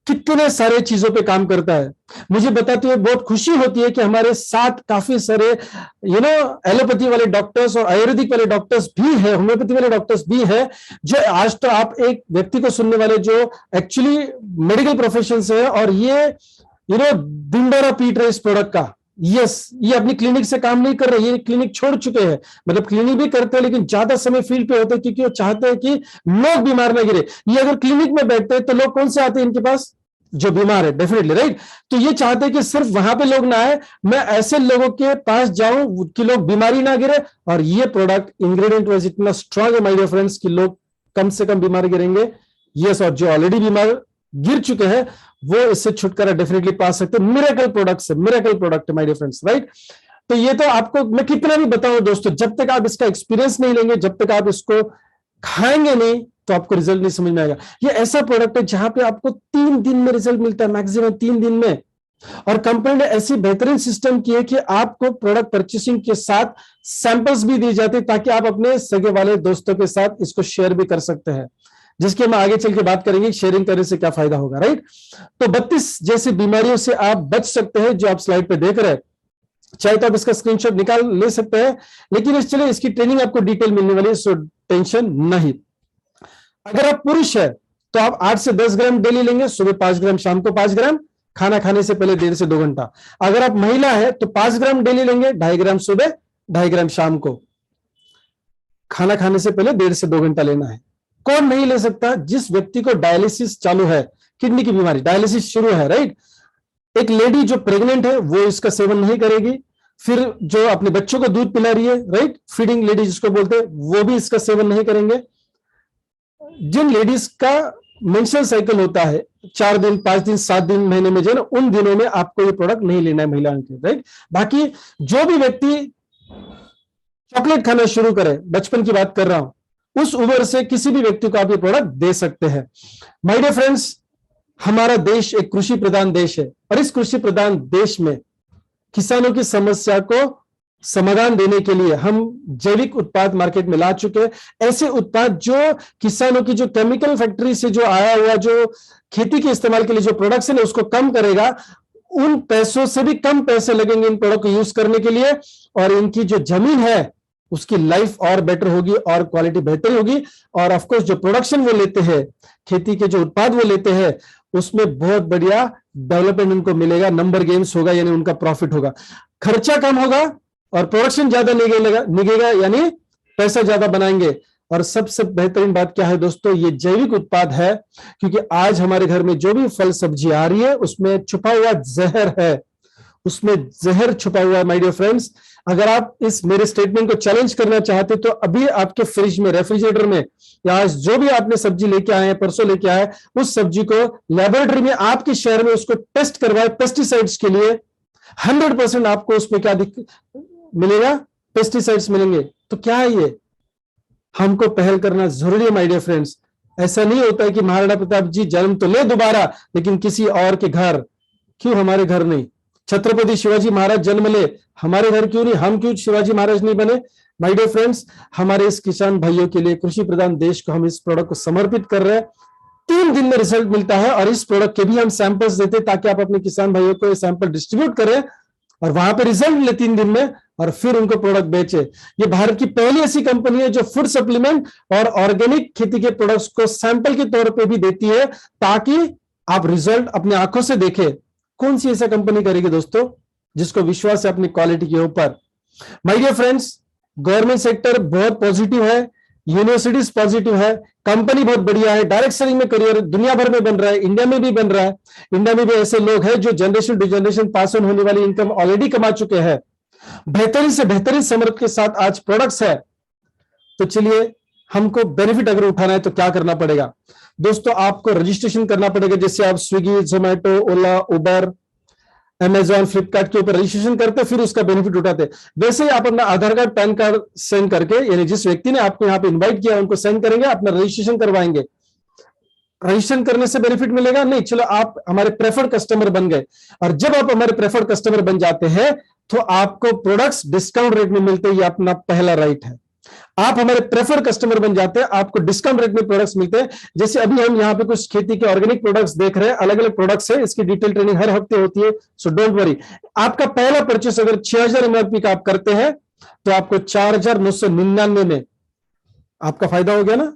कितने सारे चीजों पे काम करता है। मुझे बताते हुए बहुत खुशी होती है कि हमारे साथ काफी सारे एलोपैथी वाले डॉक्टर्स और आयुर्वेदिक वाले डॉक्टर्स भी है, होम्योपैथी वाले डॉक्टर्स भी है, जो आज तो आप एक व्यक्ति को सुनने वाले जो एक्चुअली मेडिकल प्रोफेशन से है और ये दिनडोरा पीट रहे इस प्रोडक्ट का। यस, ये अपनी क्लिनिक से काम नहीं कर रहे, ये क्लिनिक छोड़ चुके हैं, मतलब क्लिनिक भी करते हैं लेकिन ज्यादा समय फील्ड पे होते हैं क्योंकि वो चाहते हैं कि लोग बीमार ना गिरे। ये अगर क्लिनिक में बैठते हैं तो लोग कौन से आते हैं इनके पास? जो बीमार है, डेफिनेटली, राइट। तो ये चाहते हैं कि सिर्फ वहां पे लोग ना आए, मैं ऐसे लोगों के पास जाऊं कि लोग बीमारी ना गिरे। और ये प्रोडक्ट इंग्रेडिएंट वाइज इतना स्ट्रांग है माय डियर फ्रेंड्स कि लोग कम से कम बीमार गिरेंगे। यस, और जो ऑलरेडी बीमार गिर चुके हैं वो इससे छुटकारा डेफिनेटली पा सकते हैं। मिरेकल प्रोडक्ट है, मिरेकल प्रोडक्ट है माय डियर फ्रेंड्स, राइट। तो ये तो आपको मैं कितना भी बताऊं दोस्तों, जब तक आप इसका एक्सपीरियंस नहीं लेंगे, जब तक आप इसको खाएंगे नहीं, तो आपको रिजल्ट नहीं समझ में आएगा। ये ऐसा प्रोडक्ट है जहां पे आपको 3 दिन में रिजल्ट मिलता है, मैक्सिमम 3 दिन में। और कंपनी ने ऐसी बेहतरीन सिस्टम की है कि आपको प्रोडक्ट परचेसिंग के साथ सैंपल्स भी दिए जाते हैं ताकि आप अपने सगे वाले दोस्तों के साथ इसको शेयर भी कर सकते हैं, जिसके हम आगे चल के बात करेंगे शेयरिंग करने से क्या फायदा होगा, राइट। तो 32 जैसी बीमारियों से आप बच सकते हैं जो आप स्लाइड पे देख रहे हैं। चाहे तो आप इसका स्क्रीनशॉट निकाल ले सकते हैं, लेकिन चलिए इसकी ट्रेनिंग आपको डिटेल मिलने वाली है, सो टेंशन नहीं। अगर आप पुरुष है तो आप 8 से 10 ग्राम डेली लेंगे, सुबह 5 ग्राम, शाम को 5 ग्राम, खाना खाने से पहले 1.5 से 2 घंटा। अगर आप महिला है तो 5 ग्राम डेली लेंगे, 2.5 ग्राम सुबह, 2.5 ग्राम शाम को, खाना खाने से पहले 1.5 से 2 घंटा लेना है। कौन नहीं ले सकता? जिस व्यक्ति को डायलिसिस चालू है, किडनी की बीमारी, डायलिसिस शुरू है, राइट। एक लेडी जो प्रेग्नेंट है वो इसका सेवन नहीं करेगी, फिर जो अपने बच्चों को दूध पिला रही है, राइट, फीडिंग लेडी जिसको बोलते हैं, वो भी इसका सेवन नहीं करेंगे। जिन लेडीज का मेंस्ट्रुअल साइकिल होता है 4 दिन, 5 दिन, 7 दिन महीने में, जो है ना, उन दिनों में आपको ये प्रोडक्ट नहीं लेना है महिलाओं के, राइट। बाकी जो भी व्यक्ति चॉकलेट खाना शुरू करे, बचपन की बात कर रहा हूं, उस उम्र से किसी भी व्यक्ति को आप ये प्रोडक्ट दे सकते हैं। माय डियर फ्रेंड्स, हमारा देश एक कृषि प्रधान देश है और इस कृषि प्रधान देश में किसानों की समस्या को समाधान देने के लिए हम जैविक उत्पाद मार्केट में ला चुके हैं। ऐसे उत्पाद जो किसानों की जो केमिकल फैक्ट्री से जो आया हुआ जो खेती के इस्तेमाल के लिए जो प्रोडक्शन है उसको कम करेगा। उन पैसों से भी कम पैसे लगेंगे इन प्रोडक्ट को यूज करने के लिए, और इनकी जो जमीन है उसकी लाइफ और बेटर होगी और क्वालिटी बेहतर होगी। और ऑफ कोर्स जो प्रोडक्शन वो लेते हैं, खेती के जो उत्पाद वो लेते हैं, उसमें बहुत बढ़िया डेवलपमेंट उनको मिलेगा, नंबर गेम्स होगा, यानी उनका प्रॉफिट होगा, खर्चा कम होगा और प्रोडक्शन ज्यादा निगेगा, यानी पैसा ज्यादा बनाएंगे। और सबसे बेहतरीन बात क्या है दोस्तों, ये जैविक उत्पाद है, क्योंकि आज हमारे घर में जो भी फल सब्जी आ रही है उसमें छुपा हुआ जहर है, उसमें जहर छुपा हुआ है माय डियर फ्रेंड्स। अगर आप इस मेरे स्टेटमेंट को चैलेंज करना चाहते तो अभी आपके फ्रिज में, रेफ्रिजरेटर में, या आज जो भी आपने सब्जी लेके आए हैं, परसों लेके आए, उस सब्जी को लेबोरेटरी में आपके शहर में उसको टेस्ट करवाए पेस्टिसाइड्स के लिए। 100% आपको उसमें क्या मिलेगा? पेस्टिसाइड्स मिलेंगे। तो क्या है ये? हमको पहल करना जरूरी है माय डियर फ्रेंड्स। ऐसा नहीं होता है कि महाराणा प्रताप जी जन्म तो ले दोबारा, लेकिन किसी और के घर। क्यों हमारे घर नहीं? छत्रपति शिवाजी महाराज जन्म ले, हमारे घर क्यों नहीं? हम क्यों शिवाजी महाराज नहीं बने? माय डियर फ्रेंड्स, हमारे इस किसान भाइयों के लिए, कृषि प्रधान देश को हम इस प्रोडक्ट को समर्पित कर रहे हैं। 3 दिन में रिजल्ट मिलता है और इस प्रोडक्ट के भी हम सैंपल्स देते हैं ताकि आप अपने किसान भाइयों को ये सैंपल डिस्ट्रीब्यूट करें और वहां पे रिजल्ट ले 3 दिन में, और फिर उनको प्रोडक्ट बेचे। ये भारत की पहली ऐसी कंपनी है जो फूड सप्लीमेंट और ऑर्गेनिक खेती के प्रोडक्ट्स को सैंपल के तौर पे भी देती है ताकि आप रिजल्ट अपने आंखों से देखें। कौन सी ऐसा कंपनी करेगी दोस्तों जिसको विश्वास है अपनी क्वालिटी के ऊपर? My dear friends, government sector बहुत पॉजिटिव है, यूनिवर्सिटीज पॉजिटिव है, कंपनी बहुत बढ़िया है, डायरेक्ट सेलिंग में करियर दुनिया भर में बन रहा है, इंडिया में भी बन रहा है। इंडिया में भी ऐसे लोग हैं जो generation to generation pass on होने वाली इनकम ऑलरेडी कमा चुके हैं। बेहतरीन से बेहतरीन समर्थ के साथ आज प्रोडक्ट्स है। तो चलिए, हमको बेनिफिट अगर उठाना है तो क्या करना पड़ेगा दोस्तों? आपको रजिस्ट्रेशन करना पड़ेगा। जैसे आप स्विगी, जोमेटो, ओला, उबर, अमेजॉन, फ्लिपकार्ट के ऊपर रजिस्ट्रेशन करते, फिर उसका बेनिफिट उठाते। वैसे ही आप अपना Aadhaar card, PAN card send करके, यानी जिस व्यक्ति ने आपको यहाँ पे इनवाइट किया उनको सेंड करेंगे, अपना रजिस्ट्रेशन करवाएंगे। रजिस्ट्रेशन करने से बेनिफिट मिलेगा नहीं, चलो आप हमारे प्रेफर्ड कस्टमर बन गए। और जब आप हमारे प्रेफर्ड कस्टमर बन जाते हैं तो आपको प्रोडक्ट्स डिस्काउंट रेट में मिलते हैं। ये अपना पहला राइट है। आप हमारे प्रेफर कस्टमर बन जाते हैं, आपको डिस्काउंट रेट में प्रोडक्ट्स मिलते हैं। जैसे अभी हम यहाँ पे कुछ खेती के ऑर्गेनिक प्रोडक्ट्स देख रहे हैं, अलग अलग प्रोडक्ट्स है, इसकी डिटेल ट्रेनिंग हर हफ्ते होती है, सो डोंट वरी। आपका पहला परचेस अगर 6000 एमआरपी का आप करते हैं तो आपको 4999 में आपका फायदा हो गया ना,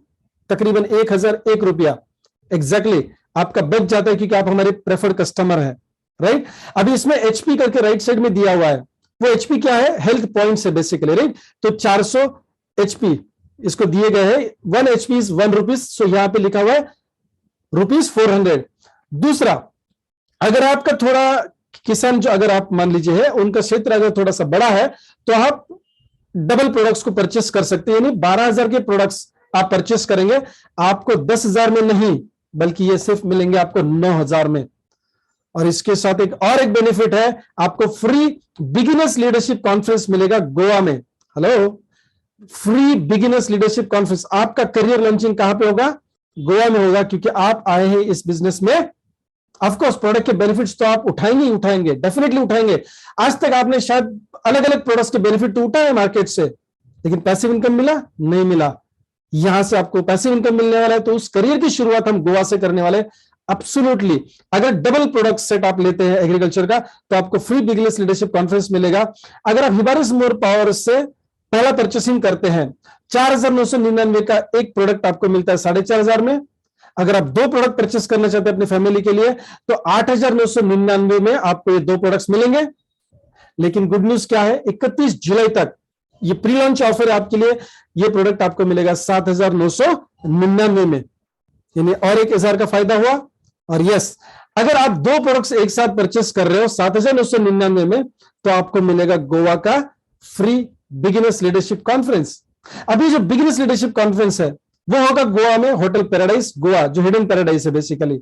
तकरीबन 1001 रुपया एग्जैक्टली आपका बच जाता है, क्योंकि आप हमारे प्रेफर्ड कस्टमर हैं, राइट। अभी इसमें एचपी करके राइट साइड में दिया हुआ है, वो एचपी क्या है, हेल्थ पॉइंट्स है बेसिकली, राइट। तो 400 एचपी इसको दिए गए हैं, 1 एचपी इज 1 रुपीज, सो यहां पे लिखा हुआ है ₹400। दूसरा, अगर आपका थोड़ा किसान जो अगर आप मान लीजिए है, उनका क्षेत्र अगर थोड़ा सा बड़ा है, तो आप डबल प्रोडक्ट्स को परचेस कर सकते हैं, यानी 12000 के प्रोडक्ट्स आप परचेस करेंगे, आपको 10,000 में नहीं, बल्कि ये सिर्फ मिलेंगे आपको 9,000 में। और इसके साथ एक और एक बेनिफिट है, आपको फ्री बिगिनर्स लीडरशिप कॉन्फ्रेंस मिलेगा गोवा में। Hello, free beginners leadership conference, आपका करियर लॉन्चिंग कहां पे होगा, गोवा में होगा, क्योंकि आप आए हैं इस बिजनेस में। ऑफ कोर्स प्रोडक्ट के बेनिफिट्स तो आप उठाएंगे ही उठाएंगे, डेफिनेटली उठाएंगे। आज तक आपने शायद अलग अलग प्रोडक्ट्स के बेनिफिट तो उठाए मार्केट से, लेकिन पैसिव इनकम मिला नहीं मिला। यहां से आपको पैसिव इनकम मिलने वाला है, तो उस करियर की शुरुआत हम गोवा से करने वाले। एब्सोल्युटली, अगर डबल प्रोडक्ट सेट आप लेते हैं एग्रीकल्चर का, तो आपको फ्री बिगिनर्स लीडरशिप कॉन्फ्रेंस मिलेगा। अगर आप हिबारिस मोर पावर से पहला परचेसिंग करते हैं, 4999 का एक प्रोडक्ट आपको मिलता है 4500 में। अगर आप 2 प्रोडक्ट परचेस करना चाहते हैं अपनी फैमिली के लिए, तो 8999 में आपको ये 2 प्रोडक्ट्स मिलेंगे। लेकिन गुड न्यूज क्या है, 31 जुलाई तक ये प्री लॉन्च ऑफर है आपके लिए, ये प्रोडक्ट आपको मिलेगा 7999 में, यानी और 1000 का फायदा हुआ। और यस, अगर आप 2 प्रोडक्ट्स एक साथ परचेस कर रहे हो 7999 में, तो आपको मिलेगा गोवा का फ्री बिगिनर्स लीडरशिप कॉन्फ्रेंस। अभी जो बिगिनर्स लीडरशिप कॉन्फ्रेंस है वो होगा गोवा में, होटल पैराडाइज गोवा, जो हिडन पैराडाइज है बेसिकली।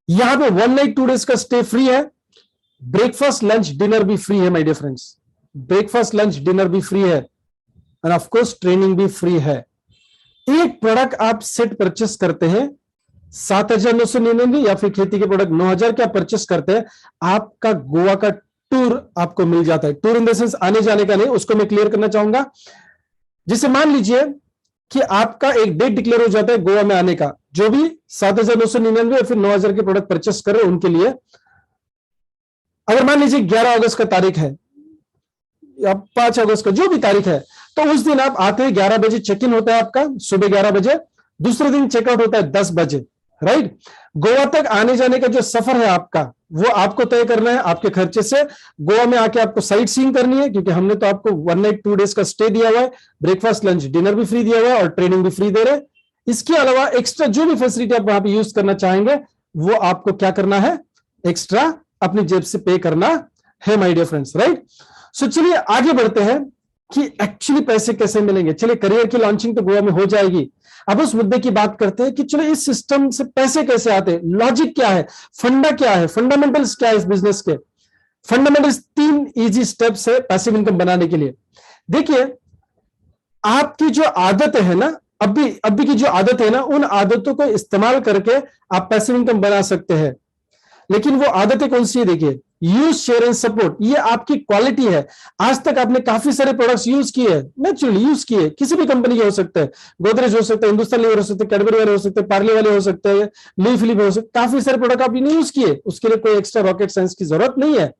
यहां पे 1 नाइट 2 डेज का स्टे फ्री है, ब्रेकफास्ट लंच डिनर भी फ्री है my dear friends, breakfast lunch dinner भी फ्री है, और ऑफ कोर्स ट्रेनिंग भी फ्री है। एक प्रोडक्ट आप सेट परचेस करते हैं 7999, या फिर खेती के प्रोडक्ट 9000 के आप परचेस करते हैं, आपका गोवा का टूर आपको मिल जाता है। टूर इन द सेंस आने जाने का नहीं, उसको मैं क्लियर करना चाहूंगा। जिसे मान लीजिए कि आपका एक डेट डिक्लेयर हो जाता है गोवा में आने का, जो भी 7999 या फिर 9000 के प्रोडक्ट परचेस कर रहे हैं उनके लिए। अगर मान लीजिए 11 अगस्त का तारीख है या 5 अगस्त का, जो भी तारीख है, तो उस दिन आप आते हैं 11 बजे, चेक इन होता है आपका सुबह 11 बजे, दूसरे दिन चेकआउट होता है 10 बजे, राइट। गोवा तक आने जाने का जो सफर है आपका, वो आपको तय करना है आपके खर्चे से। गोवा में आके आपको साइट सीइंग करनी है, क्योंकि हमने तो आपको 1 नाइट 2 डेज का स्टे दिया हुआ है, ब्रेकफास्ट लंच डिनर भी फ्री दिया हुआ है, और ट्रेनिंग भी फ्री दे रहे हैं। इसके अलावा एक्स्ट्रा जो भी फैसिलिटी आप वहां पे यूज करना चाहेंगे, वो आपको क्या करना है, एक्स्ट्रा अपनी जेब से पे करना है माय डियर फ्रेंड्स, राइट। सो चलिए आगे बढ़ते हैं कि एक्चुअली पैसे कैसे मिलेंगे। चलिए, करियर की लॉन्चिंग तो गोवा में हो जाएगी, अब उस मुद्दे की बात करते हैं कि चलो इस सिस्टम से पैसे कैसे आते हैं, लॉजिक क्या है, फंडा क्या है, फंडामेंटल्स क्या है इस बिजनेस के। फंडामेंटल्स 3 इजी स्टेप्स है पैसिव इनकम बनाने के लिए। देखिए, आपकी जो आदत है ना, अभी की जो आदत है ना, उन आदतों को इस्तेमाल करके आप पैसिव इनकम बना सकते हैं। लेकिन वो आदतें कौन सी है, देखिए, यूज, शेयर एंड सपोर्ट, ये आपकी क्वालिटी है। आज तक आपने काफी सारे प्रोडक्ट्स यूज किए, नेचुरली यूज किए, किसी भी कंपनी के हो सकते हैं, गोदरेज हो सकते हैं, हिंदुस्तान लीवर हो सकते हैं, कैडबरी वाले हो सकते हैं, पार्ले वाले हो सकते हैं, ली फिलिप हो सकते हैं, काफी सारे प्रोडक्ट आपने यूज किए, उसके लिए कोई एक्स्ट्रा रॉकेट साइंस की जरूरत नहीं है।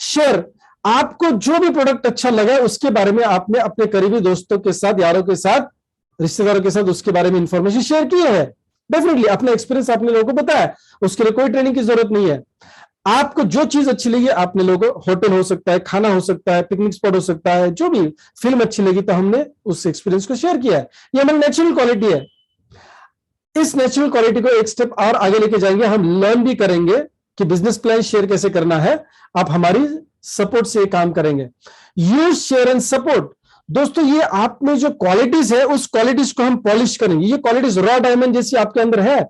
शेयर, आपको जो भी प्रोडक्ट अच्छा लगा उसके बारे में आपने अपने करीबी दोस्तों के साथ, यारों के साथ, रिश्तेदारों के साथ उसके बारे में इंफॉर्मेशन शेयर की है। डेफिनेटली अपना एक्सपीरियंस आपने लोगों को बताया, उसके लिए कोई ट्रेनिंग की जरूरत नहीं है। आपको जो चीज अच्छी लगी, आपने लोगों, होटल हो सकता है, खाना हो सकता है, पिकनिक स्पॉट हो सकता है, जो भी फिल्म अच्छी लगी तो हमने उस एक्सपीरियंस को शेयर किया है। ये हमारी नेचुरल क्वालिटी है। इस नेचुरल क्वालिटी को एक स्टेप और आगे लेके जाएंगे, हम लर्न भी करेंगे कि बिजनेस प्लान शेयर कैसे करना है। आप हमारी सपोर्ट से काम करेंगे। यूज, शेयर एंड सपोर्ट, दोस्तों ये आप में जो क्वालिटीज है, उस क्वालिटीज को हम पॉलिश करेंगे। ये क्वालिटीज रॉ डायमंड जैसी आपके अंदर है,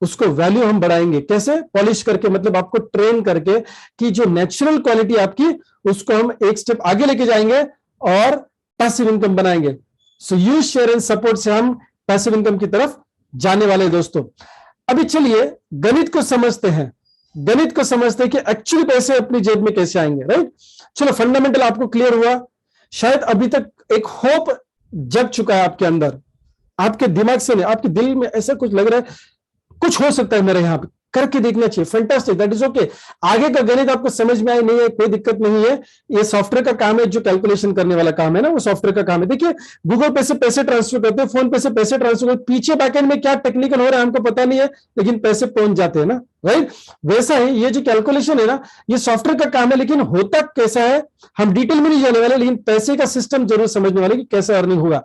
उसको वैल्यू हम बढ़ाएंगे। कैसे? पॉलिश करके, मतलब आपको ट्रेन करके कि जो नेचुरल क्वालिटी आपकी, उसको हम एक स्टेप आगे लेके जाएंगे और पैसिव इनकम बनाएंगे। सो यूज, शेयर एंड सपोर्ट से हम पैसिव इनकम की तरफ जाने वाले हैं। दोस्तों अभी चलिए गणित को समझते हैं, गणित को समझते हैं कि एक्चुअली पैसे अपनी जेब में कैसे आएंगे, राइट। चलो, फंडामेंटल आपको क्लियर हुआ। शायद अभी तक एक होप जग चुका है आपके अंदर, आपके दिमाग से नहीं, आपके दिल में ऐसा कुछ लग रहा है कुछ हो सकता है मेरे यहाँ पे, करके देखना चाहिए। Fantastic, that is okay. आगे का गणित आपको समझ में आए नहीं है, कोई दिक्कत नहीं है, ये सॉफ्टवेयर का काम है, जो कैलकुलेशन करने वाला काम है ना, वो सॉफ्टवेयर का काम है। देखिए, गूगल पे से पैसे ट्रांसफर करते हैं, फोन पे से पैसे ट्रांसफर करते हैं, पीछे बैकएंड में क्या टेक्निकल हो रहा है हमको पता नहीं है, लेकिन पैसे पहुंच जाते हैं ना, राइट। वैसा ही ये जो कैलकुलेशन है ना, ये सॉफ्टवेयर का काम है, लेकिन होता कैसा है हम डिटेल में नहीं जाने वाले, लेकिन पैसे का सिस्टम जरूर समझने वाले कि कैसे अर्निंग होगा।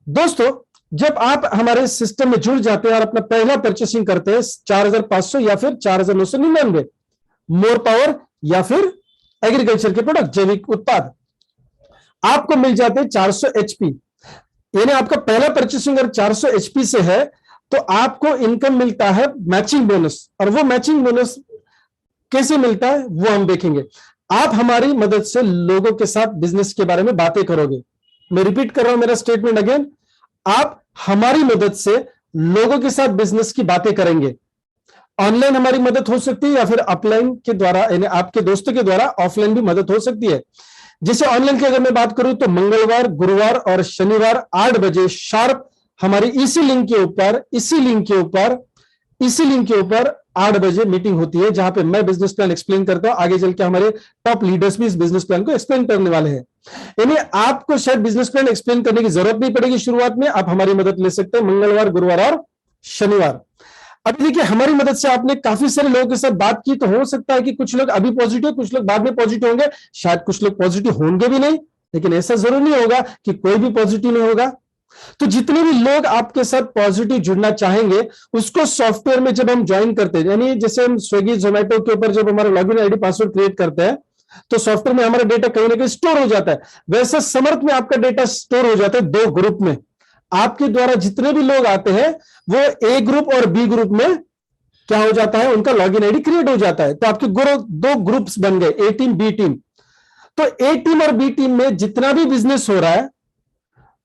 दोस्तों, जब आप हमारे सिस्टम में जुड़ जाते हैं और अपना पहला परचेसिंग करते हैं 4,500 या फिर 4,999, मोर पावर या फिर एग्रीकल्चर के प्रोडक्ट, जैविक उत्पाद, आपको मिल जाते हैं 400 एचपी। यानी आपका पहला परचेसिंग अगर 400 एचपी से है तो आपको इनकम मिलता है मैचिंग बोनस। और वो मैचिंग बोनस कैसे मिलता है वो हम देखेंगे। आप हमारी मदद से लोगों के साथ बिजनेस के बारे में बातें करोगे। मैं रिपीट कर रहा हूं मेरा स्टेटमेंट अगेन, आप हमारी मदद से लोगों के साथ बिजनेस की बातें करेंगे। ऑनलाइन हमारी मदद हो सकती है या फिर ऑफलाइन के द्वारा, यानी आपके दोस्तों के द्वारा ऑफलाइन भी मदद हो सकती है। जैसे ऑनलाइन की अगर मैं बात करूं तो मंगलवार, गुरुवार और शनिवार 8 बजे शार्प हमारी इसी लिंक के ऊपर 8 बजे मीटिंग होती है, जहां पे मैं बिजनेस प्लान एक्सप्लेन करता हूं। आगे चल के हमारे टॉप लीडर्स भी इस बिजनेस प्लान को एक्सप्लेन करने वाले हैं। यानी आपको शायद बिजनेस प्लान एक्सप्लेन करने की जरूरत नहीं पड़ेगी शुरुआत में, आप हमारी मदद ले सकते हैं मंगलवार, गुरुवार और शनिवार। अभी देखिए, हमारी मदद से आपने काफी सारे लोगों के साथ बात की, तो हो सकता है कि कुछ लोग अभी पॉजिटिव, कुछ लोग बाद में पॉजिटिव होंगे, शायद कुछ लोग पॉजिटिव होंगे भी नहीं, लेकिन ऐसा जरूर नहीं होगा कि कोई भी पॉजिटिव नहीं होगा। तो जितने भी लोग आपके साथ पॉजिटिव जुड़ना चाहेंगे, उसको सॉफ्टवेयर में जब हम ज्वाइन करते हैं, यानी जैसे हम स्विगी जोमेटो के ऊपर जब हमारा लॉगिन आईडी पासवर्ड क्रिएट करते हैं, तो सॉफ्टवेयर में हमारा डेटा कहीं ना कहीं स्टोर हो जाता है। वैसे समर्थ में आपका डेटा स्टोर हो जाता है 2 ग्रुप में। आपके द्वारा जितने भी लोग आते हैं वो ए ग्रुप और बी ग्रुप में क्या हो जाता है, उनका लॉगिन आईडी क्रिएट हो जाता है। तो आपके 2 ग्रुप्स बन गए, ए टीम, बी टीम। तो ए टीम और बी टीम में जितना भी बिजनेस हो रहा है,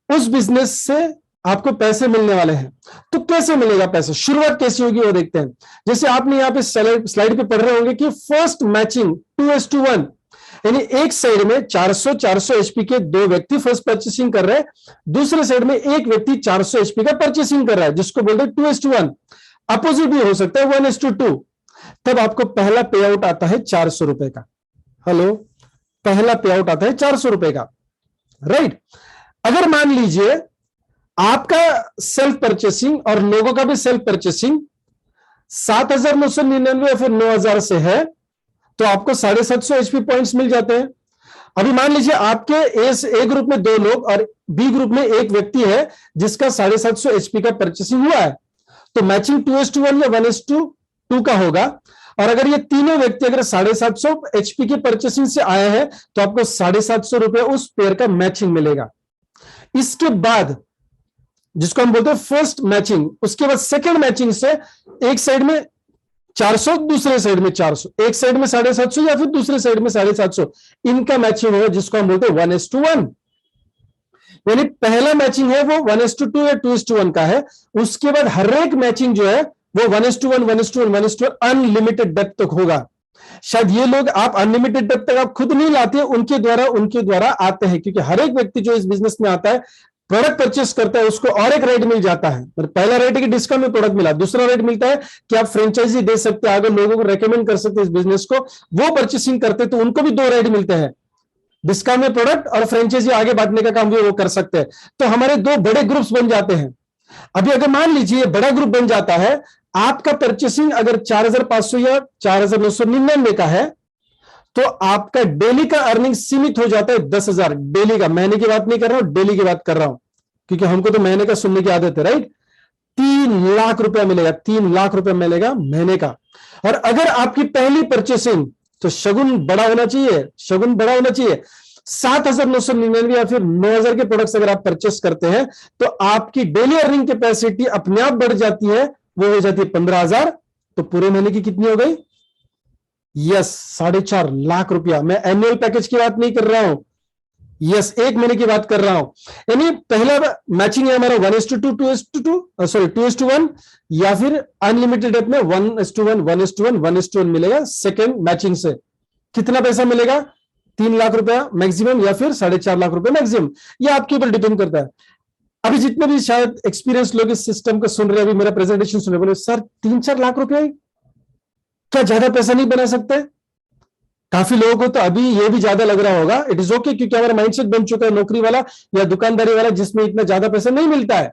उस बिजनेस से आपको पैसे मिलने वाले हैं। तो कैसे मिलेगा पैसे, शुरुआत कैसी होगी वो देखते हैं। जैसे आपने यहां पे स्लाइड पे पढ़ रहे होंगे कि फर्स्ट मैचिंग 2:1, यानी एक साइड में 400 एचपी के 2 व्यक्ति फर्स्ट परचेसिंग कर रहे हैं, दूसरे साइड में एक व्यक्ति 400 एचपी का परचेसिंग कर रहा है, जिसको बोलते हैं 2:1। अपोजिट भी हो सकता है 1:2। तब आपको पहला पे आउट आता है 400 रुपए का। हेलो, पहला पे आउट आता है 400 रुपए का, राइट। अगर मान लीजिए आपका सेल्फ परचेसिंग और लोगों का भी सेल्फ परचेसिंग 7,999 या फिर 9,000 से है, तो आपको 750 एचपी पॉइंट्स मिल जाते हैं। अभी मान लीजिए आपके ए ग्रुप में 2 लोग और बी ग्रुप में एक व्यक्ति है जिसका 750 एचपी का परचेसिंग हुआ है, तो मैचिंग 2:1 या 1:2 का होगा। और अगर ये तीनों व्यक्ति अगर 750 एचपी की परचेसिंग से आए हैं, तो आपको 750 रुपए उस पेयर का मैचिंग मिलेगा। इसके बाद जिसको हम बोलते हैं फर्स्ट मैचिंग, उसके बाद सेकंड मैचिंग से एक साइड में 400, दूसरे साइड में 400, एक साइड में 750 या फिर दूसरे साइड में 750, इनका मैचिंग होगा, जिसको हम बोलते हैं 1:1। यानी पहला मैचिंग है वो 1:2 या 2:1 का है। उसके बाद हर एक मैचिंग जो है वो 1:1, 1:1, 1:1 अनलिमिटेड डेप्थ तक होगा। शायद ये लोग आप अनलिमिटेड डेप्थ तक आप खुद नहीं लाते, उनके द्वारा आते हैं, क्योंकि हर एक व्यक्ति जो इस बिजनेस में आता है, प्रोडक्ट परचेस करता है, उसको और एक रेट मिल जाता है। पहला रेट है कि डिस्काउंट में प्रोडक्ट मिला, दूसरा रेट मिलता है कि आप फ्रेंचाइजी दे सकते हैं, अगर लोगों को रेकमेंड कर सकते हैं इस बिजनेस को, वो परचेसिंग करते तो उनको भी 2 रेट मिलते हैं, डिस्काउंट में प्रोडक्ट और फ्रेंचाइजी आगे बांटने का काम भी वो कर सकते हैं। तो हमारे 2 बड़े ग्रुप्स बन जाते हैं। अभी अगर मान लीजिए बड़ा ग्रुप बन जाता है, आपका परचेसिंग अगर 4,500 या 4,999 का है, तो आपका डेली का अर्निंग सीमित हो जाता है 10,000 डेली का। महीने की बात नहीं कर रहा हूं, डेली की बात कर रहा हूं, क्योंकि हमको तो महीने का सुनने की आदत है, राइट। 3 लाख रुपया मिलेगा, 3 लाख रुपया मिलेगा महीने का। और अगर आपकी पहली परचेसिंग, तो शगुन बड़ा होना चाहिए, 7,999 या फिर 9,000 के प्रोडक्ट्स अगर आप परचेस करते हैं, तो आपकी डेली अर्निंग कैपेसिटी अपने आप बढ़ जाती है, वो हो जाती है 15,000। तो पूरे महीने की कितनी हो गई? यस, 4.5 लाख रुपया। मैं एनुअल पैकेज की बात नहीं कर रहा हूं, यस, एक महीने की बात कर रहा हूं। यानी पहला मैचिंग है हमारा 1:2, 2:1, या फिर अनलिमिटेड डेप में 1:1, 1:1, 1:1 मिलेगा। सेकेंड मैचिंग से कितना पैसा मिलेगा? 3 लाख रुपया मैक्सिमम या फिर 4.5 लाख रुपया मैक्सिमम, ये आपके ऊपर डिपेंड करता है। अभी जितने भी शायद एक्सपीरियंस लोग इस सिस्टम को सुन रहे हैं, अभी मेरा प्रेजेंटेशन सुन रहे, बोले सर 3-4 लाख रुपया क्या ज्यादा पैसा नहीं बना सकते? काफी लोगों को तो अभी ये भी ज्यादा लग रहा होगा। इट इज ओके, क्योंकि हमारा माइंडसेट बन चुका है नौकरी वाला या दुकानदारी वाला, जिसमें इतना ज्यादा पैसा नहीं मिलता है।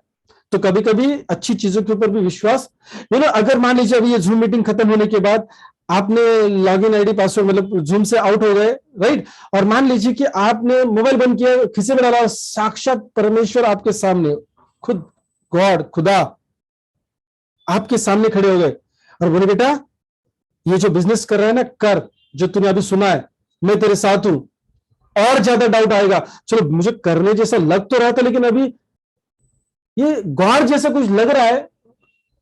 तो कभी कभी अच्छी चीजों के ऊपर भी विश्वास, अगर मान लीजिए अभी ये जूम मीटिंग खत्म होने के बाद आपने लॉगिन आईडी पासवर्ड मतलब जूम से आउट हो गए, राइट, और मान लीजिए कि आपने मोबाइल बंद किया, खिसे में डाला, साक्षात परमेश्वर आपके सामने, खुद गॉड, खुदा आपके सामने खड़े हो गए और बोले बेटा ये जो बिजनेस कर रहा है ना, कर, जो तूने अभी सुना है, मैं तेरे साथ हूं। और ज्यादा डाउट आएगा, चलो मुझे करने जैसा लग तो रहा था, लेकिन अभी ये गॉड जैसा कुछ लग रहा है,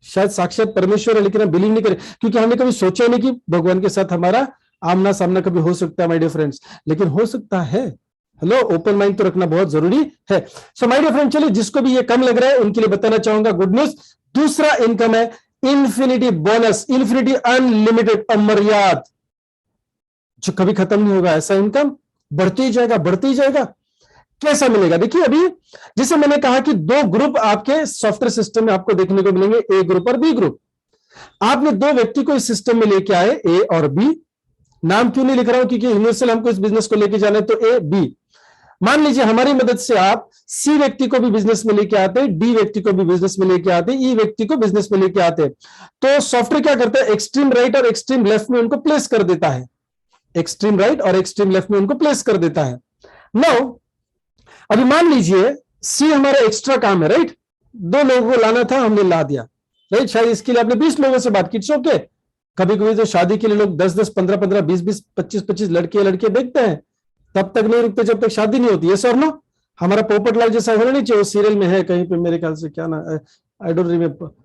शायद साक्षात परमेश्वर है, लेकिन हम बिलीव नहीं करें, क्योंकि हमने कभी सोचा नहीं कि भगवान के साथ हमारा आमना सामना कभी हो सकता है माय डियर फ्रेंड्स, लेकिन हो सकता है। हेलो, ओपन माइंड तो रखना बहुत जरूरी है। सो माय डियर फ्रेंड, चलिए जिसको भी ये कम लग रहा है उनके लिए बताना चाहूंगा गुड न्यूज। दूसरा इनकम है इन्फिनिटी बोनस, इन्फिनिटी अनलिमिटेड, अमर्याद, जो कभी खत्म नहीं होगा। ऐसा इनकम बढ़ते ही जाएगा, बढ़ते ही जाएगा। कैसा मिलेगा? देखिए, अभी जैसे मैंने कहा कि 2 ग्रुप आपके सॉफ्टवेयर सिस्टम में आपको देखने को मिलेंगे, ए ग्रुप और बी ग्रुप। आपने 2 व्यक्ति को इस सिस्टम में लेके आए, ए और बी। नाम क्यों नहीं लिख रहा हूं? क्योंकि यूनिवर्सल हमको इस बिजनेस को लेके जाना है, तो ए बी। मान लीजिए हमारी मदद से आप सी व्यक्ति को भी बिजनेस में लेके आते, डी व्यक्ति को भी बिजनेस में लेके आते, ई व्यक्ति को बिजनेस में लेके आते, तो सॉफ्टवेयर क्या करता है? एक्सट्रीम राइट और एक्सट्रीम लेफ्ट में उनको प्लेस कर देता है। एक्सट्रीम राइट और एक्सट्रीम लेफ्ट में उनको प्लेस कर देता है। नाउ अभी मान लीजिए सी हमारा एक्स्ट्रा काम है, राइट, 2 लोगों को लाना था, हमने ला दिया, राइट। शायद इसके लिए आपने 20 लोगों से बात की, इट्स ओके। कभी कभी तो शादी के लिए लोग 10-10, 15-15, 20-20, 25-25 लड़के देखते हैं, तब तक नहीं रुकते जब तक शादी नहीं होती है। सर नो, हमारा पोपटलाल जैसा होना नहीं चाहिए। वो सीरियल में है कहीं पे, मेरे ख्याल से, क्या ना, आई डोंट रिमेंबर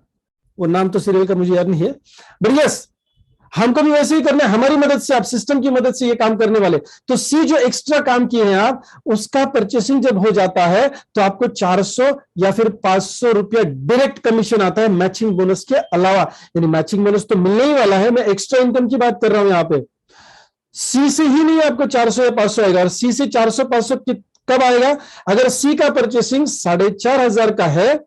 वो नाम, तो सीरियल का मुझे याद नहीं है, बट यस, हमको भी वैसे ही करना है। हमारी मदद से, आप सिस्टम की मदद से ये काम करने वाले। तो सी जो एक्स्ट्रा काम किए हैं आप, उसका परचेसिंग जब हो जाता है तो आपको 400 या फिर 500 रुपया डायरेक्ट कमीशन आता है, मैचिंग बोनस के अलावा। यानी मैचिंग बोनस तो मिलने ही वाला है, मैं एक्स्ट्रा इनकम की बात कर रहा हूं यहां पे। सी से ही नहीं आपको 400 या 500 आएगा, और सी से 400-500 कब आएगा? अगर सी का परचेसिंग 4,500 का है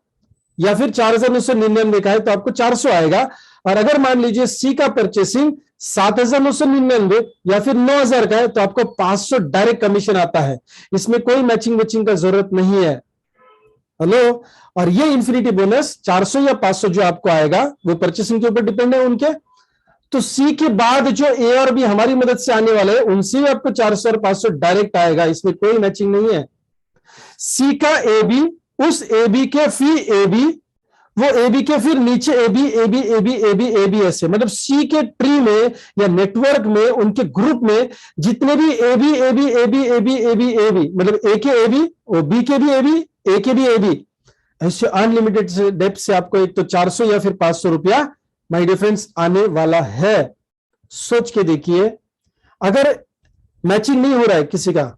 या फिर 4,999 का है तो आपको 400 आएगा। और अगर मान लीजिए सी का परचेसिंग 7,999 या फिर 9,000 का है तो आपको 500 डायरेक्ट कमीशन आता है। इसमें कोई मैचिंग का जरूरत नहीं है। हेलो, और ये इन्फिनिटी बोनस 400 या 500 जो आपको आएगा वो परचेसिंग के ऊपर डिपेंड है उनके। तो सी के बाद जो ए और बी हमारी मदद से आने वाले हैं, उनसे भी आपको 400 और 500 डायरेक्ट आएगा, इसमें कोई मैचिंग नहीं है। सी का ए बी, उस ए बी के फिर ए बी, वो ए बी के फिर नीचे A B, A B, A B, A B, A B, ऐसे, मतलब सी के ट्री में या नेटवर्क में, उनके ग्रुप में जितने भी A B, A B, A B, A B, A B, A B, मतलब ए के ए बी, वो बी के भी ए बी, ए के भी ए बी, ऐसे अनलिमिटेड से डेप्थ से आपको एक तो 400 या फिर 500 रुपया माय डियर फ्रेंड्स आने वाला है। सोच के देखिए, अगर मैचिंग नहीं हो रहा है किसी का,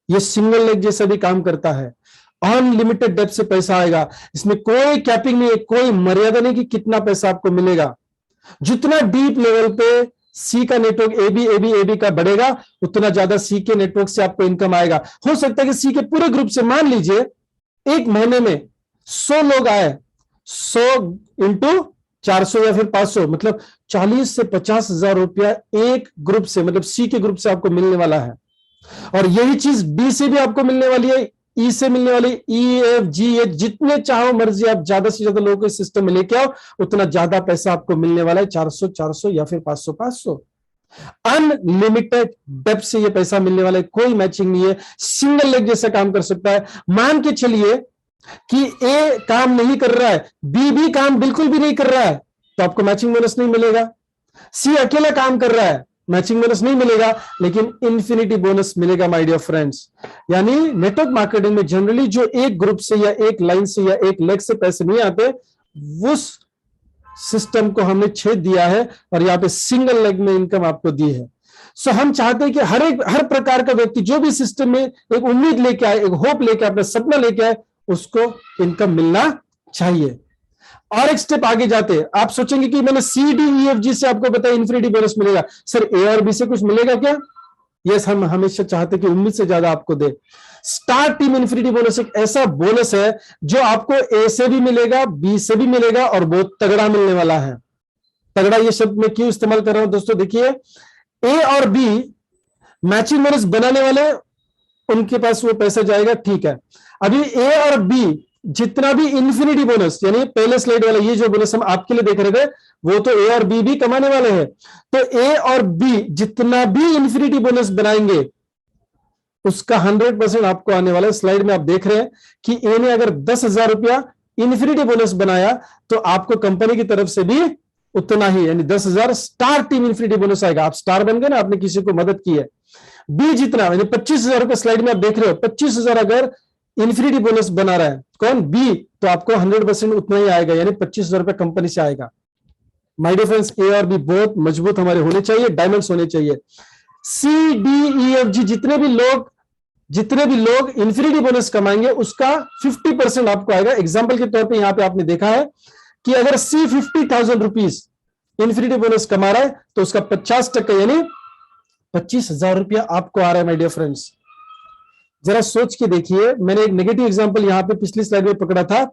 ये सिंगल लेग जैसा भी काम करता है, अनलिमिटेड डेप्थ से पैसा आएगा। इसमें कोई कैपिंग नहीं है, कोई मर्यादा नहीं कि कितना पैसा आपको मिलेगा। जितना डीप लेवल पे सी का नेटवर्क ए बी का बढ़ेगा, उतना ज्यादा सी के नेटवर्क से आपको इनकम आएगा। हो सकता है कि सी के पूरे ग्रुप से, मान लीजिए एक महीने में 100 लोग आए, 100 इंटू 400 या फिर 500, मतलब 40 से 50,000 रुपया एक ग्रुप से, मतलब सी के ग्रुप से आपको मिलने वाला है। और यही चीज डी से भी आपको मिलने वाली है, ई से मिलने वाली, ई एफ जी एच, जितने चाहो मर्जी आप ज्यादा से ज्यादा लोगों को इस सिस्टम में लेके आओ, उतना ज्यादा पैसा आपको मिलने वाला है। 400 या फिर 500 अनलिमिटेड डेप्थ से ये पैसा मिलने वाला है, कोई मैचिंग नहीं है, सिंगल लेग जैसा काम कर सकता है। मान के चलिए कि ए काम नहीं कर रहा है, बी भी काम बिल्कुल भी नहीं कर रहा है, तो आपको मैचिंग बोनस नहीं मिलेगा। सी अकेला काम कर रहा है, मैचिंग बोनस नहीं मिलेगा, लेकिन इंफिनिटी बोनस मिलेगा माय डियर फ्रेंड्स। यानी नेटवर्क मार्केटिंग में जनरली जो एक ग्रुप से या एक लाइन से या एक लेग से पैसे नहीं आते, उस सिस्टम को हमने छेद दिया है और यहां पे सिंगल लेग में इनकम आपको दी है। सो हम चाहते हैं कि हर प्रकार का व्यक्ति जो भी सिस्टम में एक उम्मीद लेके आए, एक होप लेके, अपना सपना लेके आए, उसको इनकम मिलना चाहिए। और एक स्टेप आगे जाते आप सोचेंगे कि मैंने C D E F G से आपको बताया इन्फिनिटी बोनस मिलेगा, सर ए और बी से कुछ मिलेगा क्या? यस, हम हमेशा चाहते कि उम्मीद से ज्यादा आपको दे। स्टार टीम इन्फिनिटी बोनस एक ऐसा बोनस है जो आपको ए से भी मिलेगा, बी से भी मिलेगा और बहुत तगड़ा मिलने वाला है। तगड़ा ये शब्द मैं क्यों इस्तेमाल कर रहा हूं दोस्तों, देखिए ए और बी मैचिंग बोनस बनाने वाले, उनके पास वो पैसा जाएगा, ठीक है। अभी ए और बी जितना भी इन्फिनिटी बोनस, यानी पहले स्लाइड वाला ये जो बोनस हम आपके लिए देख रहे थे, वो तो ए और बी भी कमाने वाले हैं। तो ए और बी जितना भी इन्फिनिटी बोनस बनाएंगे उसका 100% आपको आने वाला है। स्लाइड में आप देख रहे हैं कि ए ने अगर 10,000 रुपया इन्फिनिटी बोनस बनाया तो आपको कंपनी की तरफ से भी उतना ही, यानी 10,000 स्टार टीम इन्फिनिटी बोनस आएगा। आप स्टार बन गए ना, आपने किसी को मदद की है। बी जितना, यानी 25,000 रुपए स्लाइड में आप देख रहे हो, 25,000 अगर इन्फिनिटी बोनस बना रहा है कौन, बी, तो आपको 100% उतना ही आएगा, यानी 25,000 रुपए कंपनी से आएगा। माय डियर फ्रेंड्स, ए और बी बहुत मजबूत हमारे होने चाहिए, डायमंड्स होने चाहिए। C D E F G जितने भी लोग इन्फिनिटी बोनस कमाएंगे उसका 50% आपको आएगा। एग्जाम्पल के तौर पे यहां पे आपने देखा है कि अगर सी 50,000 रुपीज इन्फिनिटी बोनस कमा रहा है तो उसका 50% यानी 25,000 रुपया आपको आ रहा है। माय डियर फ्रेंड्स, जरा सोच के देखिए, मैंने एक नेगेटिव एग्जांपल यहां पे पिछली स्लाइड में पकड़ा था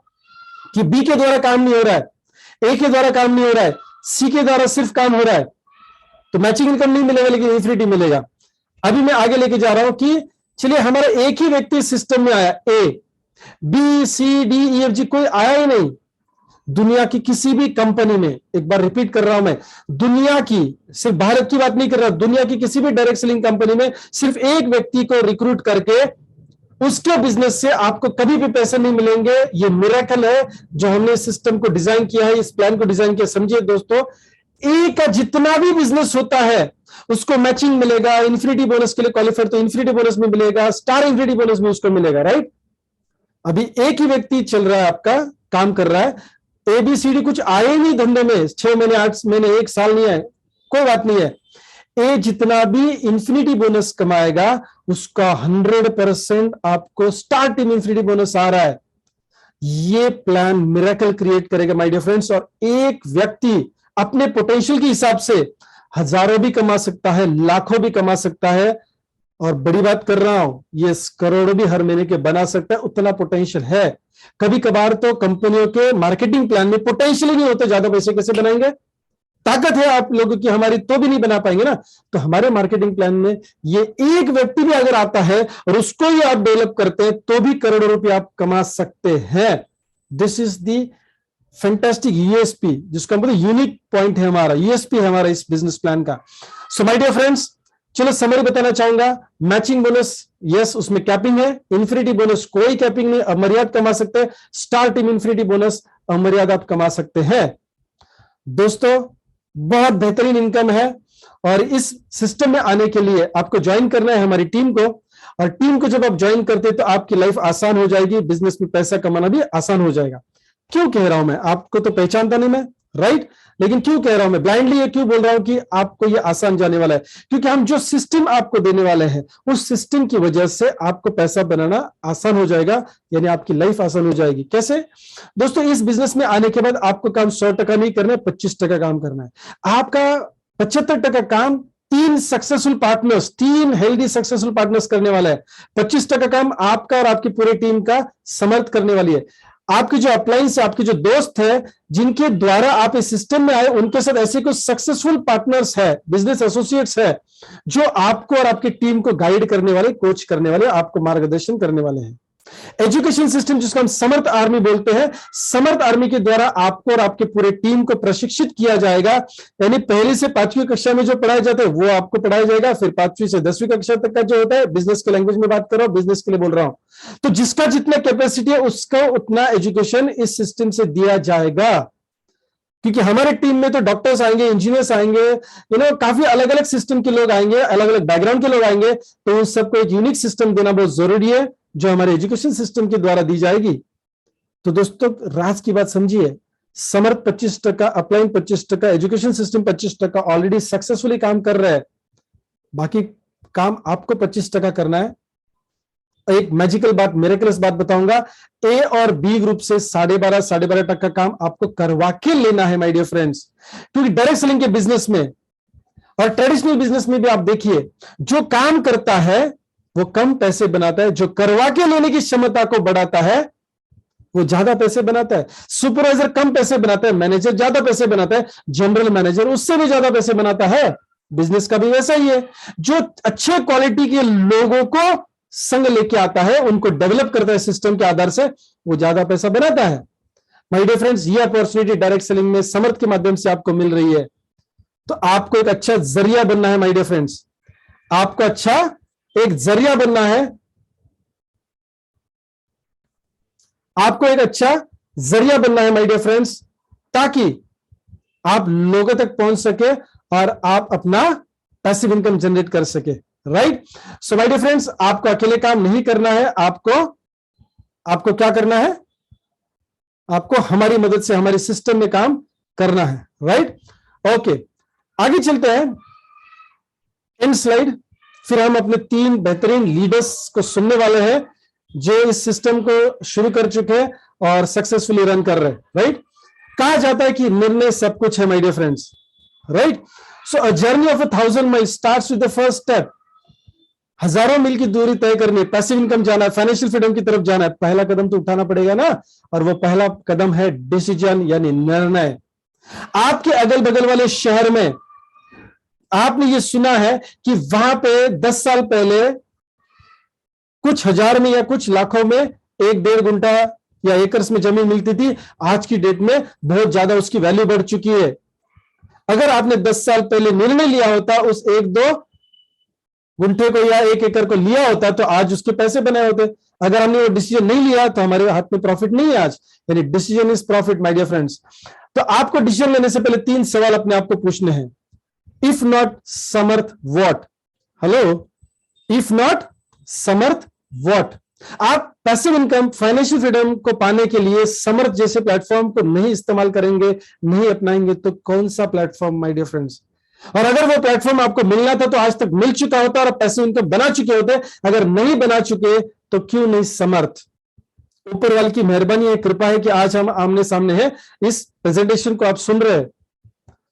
कि बी के द्वारा काम नहीं हो रहा है, ए के द्वारा काम नहीं हो रहा है, सी के द्वारा सिर्फ काम हो रहा है, तो मैचिंग इनकम नहीं मिलेगा लेकिन इन्फिनिटी मिलेगा। अभी मैं आगे लेके जा रहा हूं कि चलिए हमारा एक ही व्यक्ति सिस्टम में आया, ए, बी, सी, डी, ई, एफ, जी कोई आया ही नहीं दुनिया की किसी भी कंपनी में। एक बार रिपीट कर रहा हूं मैं, दुनिया की, सिर्फ भारत की बात नहीं कर रहा, दुनिया की किसी भी डायरेक्ट सेलिंग कंपनी में सिर्फ एक व्यक्ति को रिक्रूट करके उसके बिजनेस से आपको कभी भी पैसे नहीं मिलेंगे। ये मिरेकल है जो हमने सिस्टम को डिजाइन किया है, इस प्लान को डिजाइन किया। समझिए दोस्तों, ए का जितना भी बिजनेस होता है उसको मैचिंग मिलेगा, इन्फिनिटी बोनस के लिए क्वालिफाइड तो इन्फिनिटी बोनस में मिलेगा, स्टार इन्फिनिटी बोनस में उसको मिलेगा, राइट। अभी एक ही व्यक्ति चल रहा है, आपका काम कर रहा है, एबीसीडी कुछ आए नहीं धंधे में, 6 महीने 8 महीने 1 साल नहीं आए, कोई बात नहीं है। ए जितना भी इन्फिनिटी बोनस कमाएगा उसका 100% आपको स्टार टीम इन्फिनिटी बोनस आ रहा है। ये प्लान मिरेकल क्रिएट करेगा माय डियर फ्रेंड्स, और एक व्यक्ति अपने पोटेंशियल के हिसाब से हजारों भी कमा सकता है, लाखों भी कमा सकता है, और बड़ी बात कर रहा हूं, ये करोड़ों भी हर महीने के बना सकता है, उतना पोटेंशियल है। कभी कभार तो कंपनियों के मार्केटिंग प्लान में पोटेंशियल ही नहीं होते, ज्यादा पैसे कैसे बनाएंगे, ताकत है आप लोगों की हमारी तो भी नहीं बना पाएंगे ना। तो हमारे मार्केटिंग प्लान में ये एक व्यक्ति भी अगर आता है और उसको ही आप डेवलप करते हैं तो भी करोड़ों रुपए आप कमा सकते हैं। This is the fantastic USP, जिसका मतलब यूनिक पॉइंट है हमारा, यूएसपी है हमारा इस बिजनेस प्लान का। सो माय डियर फ्रेंड्स, चलो समरी बताना चाहूंगा। मैचिंग बोनस, यस, उसमें कैपिंग है। इन्फिनिटी बोनस कोई कैपिंग नहीं, अमर्याद कमा सकते हैं। स्टार टीम इन्फिनिटी बोनस अमर्याद आप कमा सकते हैं। दोस्तों बहुत बेहतरीन इनकम है, और इस सिस्टम में आने के लिए आपको ज्वाइन करना है हमारी टीम को, और टीम को जब आप ज्वाइन करते हैं तो आपकी लाइफ आसान हो जाएगी, बिजनेस में पैसा कमाना भी आसान हो जाएगा। क्यों कह रहा हूं मैं, आपको तो पहचानता नहीं मैं, राइट, लेकिन क्यों कह रहा हूं मैं ब्लाइंडली, ये क्यों बोल रहा हूं कि आपको ये आसान जाने वाला है, क्योंकि हम जो सिस्टम आपको देने वाले हैं उस सिस्टम की वजह से आपको पैसा बनाना आसान हो जाएगा, यानी आपकी लाइफ आसान हो जाएगी। कैसे दोस्तों, इस बिजनेस में आने के बाद आपको काम 100% नहीं करना है, 25% काम करना है। आपका 75% काम 3 successful partners, 3 healthy successful partners करने वाला है। 25% काम आपका और आपकी पूरी टीम का समर्थ करने वाली है। आपकी जो अपलाइंस है, आपके जो दोस्त है जिनके द्वारा आप इस सिस्टम में आए, उनके साथ ऐसे कुछ सक्सेसफुल पार्टनर्स है, बिजनेस एसोसिएट्स है, जो आपको और आपकी टीम को गाइड करने वाले, कोच करने वाले, आपको मार्गदर्शन करने वाले हैं। एजुकेशन सिस्टम जिसको हम समर्थ आर्मी बोलते हैं, समर्थ आर्मी के द्वारा आपको और आपके पूरे टीम को प्रशिक्षित किया जाएगा। यानी पहली से 5वीं कक्षा में जो पढ़ाया जाता है वो आपको पढ़ाया जाएगा, फिर 5वीं से 10वीं कक्षा तक का जो होता है, बिजनेस के लैंग्वेज में बात कर रहा हूं, बिजनेस के लिए बोल रहा हूं, तो जिसका जितना कैपेसिटी है उसका उतना एजुकेशन इस सिस्टम से दिया जाएगा। क्योंकि हमारे टीम में तो डॉक्टर्स आएंगे, इंजीनियर्स आएंगे, काफी अलग अलग सिस्टम के लोग आएंगे, अलग अलग बैकग्राउंड के लोग आएंगे, तो उन सबको एक यूनिक सिस्टम देना बहुत जरूरी है जो हमारे एजुकेशन सिस्टम के द्वारा दी जाएगी। तो दोस्तों राज की बात समझिए, समर्थ 25%, upline 25%, education system 25% already successfully काम कर रहा है, बाकी काम आपको 25% करना है। एक मैजिकल बात, मिरेकलस बात बताऊंगा, ए और बी ग्रुप से 12.5% काम आपको करवा के लेना है माय डियर फ्रेंड्स। क्योंकि डायरेक्ट सेलिंग के बिजनेस में और ट्रेडिशनल बिजनेस में भी आप देखिए, जो काम करता है वो कम पैसे बनाता है, जो करवा के लेने की क्षमता को बढ़ाता है वो ज्यादा पैसे बनाता है। सुपरवाइजर कम पैसे बनाता है, मैनेजर ज्यादा पैसे बनाता है, जनरल मैनेजर उससे भी ज्यादा पैसे बनाता है। बिजनेस का भी वैसा ही है, जो अच्छे क्वालिटी के लोगों को संग लेके आता है, उनको डेवलप करता है सिस्टम के आधार से, वो ज्यादा पैसा बनाता है। माय डियर फ्रेंड्स, ये अपॉर्चुनिटी डायरेक्ट सेलिंग में समर्थ के माध्यम से आपको मिल रही है, तो आपको एक अच्छा जरिया बनना है। माय डियर फ्रेंड्स, आपको अच्छा एक जरिया बनना है, आपको एक अच्छा जरिया बनना है माय डियर फ्रेंड्स, ताकि आप लोगों तक पहुंच सके और आप अपना पैसिव इनकम जनरेट कर सके। Right? So my dear friends, आपको अकेले काम नहीं करना है, आपको क्या करना है? आपको हमारी मदद से हमारे सिस्टम में काम करना है। राइट? ओके, आगे चलते हैं। इन स्लाइड फिर हम अपने 3 बेहतरीन लीडर्स को सुनने वाले हैं, जो इस सिस्टम को शुरू कर चुके हैं और सक्सेसफुली रन कर रहे हैं। राइट? कहा जाता है कि निर्णय सब कुछ है my dear friends. Right? So a journey of 1000 miles starts with the first step. हजारों मील की दूरी तय करनी, पैसिव इनकम जाना है, फाइनेंशियल फ्रीडम की तरफ जाना है, पहला कदम तो उठाना पड़ेगा ना, और वो पहला कदम है डिसीजन, यानी निर्णय। आपके अगल बगल वाले शहर में आपने ये सुना है कि वहां पे 10 साल पहले कुछ हजार में या कुछ लाखों में 1-1.5 गुंठा या एकर्स में जमीन मिलती थी। आज की डेट में बहुत ज्यादा उसकी वैल्यू बढ़ चुकी है। अगर आपने 10 साल पहले निर्णय लिया होता, उस 1-2 गुंठे को या 1 एकड़ को लिया होता, तो आज उसके पैसे बने होते। अगर हमने वो डिसीजन नहीं लिया तो हमारे हाथ में प्रॉफिट नहीं है आज, यानी decision is profit my dear friends. तो आपको डिसीजन लेने से पहले 3 सवाल अपने आप को पूछने हैं। If not Samarth what? Hello, if not Samarth what? आप पैसिव इनकम, फाइनेंशियल फ्रीडम को पाने के लिए समर्थ जैसे प्लेटफॉर्म को नहीं इस्तेमाल करेंगे, नहीं अपनाएंगे, तो कौन सा प्लेटफॉर्म माय डियर फ्रेंड्स? और अगर वो प्लेटफॉर्म आपको मिलना था तो आज तक मिल चुका होता और पैसिव इनकम बना चुके होते। अगर नहीं बना चुके तो क्यों नहीं समर्थ? ऊपर वाले की मेहरबानी है, कृपा है कि आज हम आमने सामने हैं, इस प्रेजेंटेशन को आप सुन रहे हैं।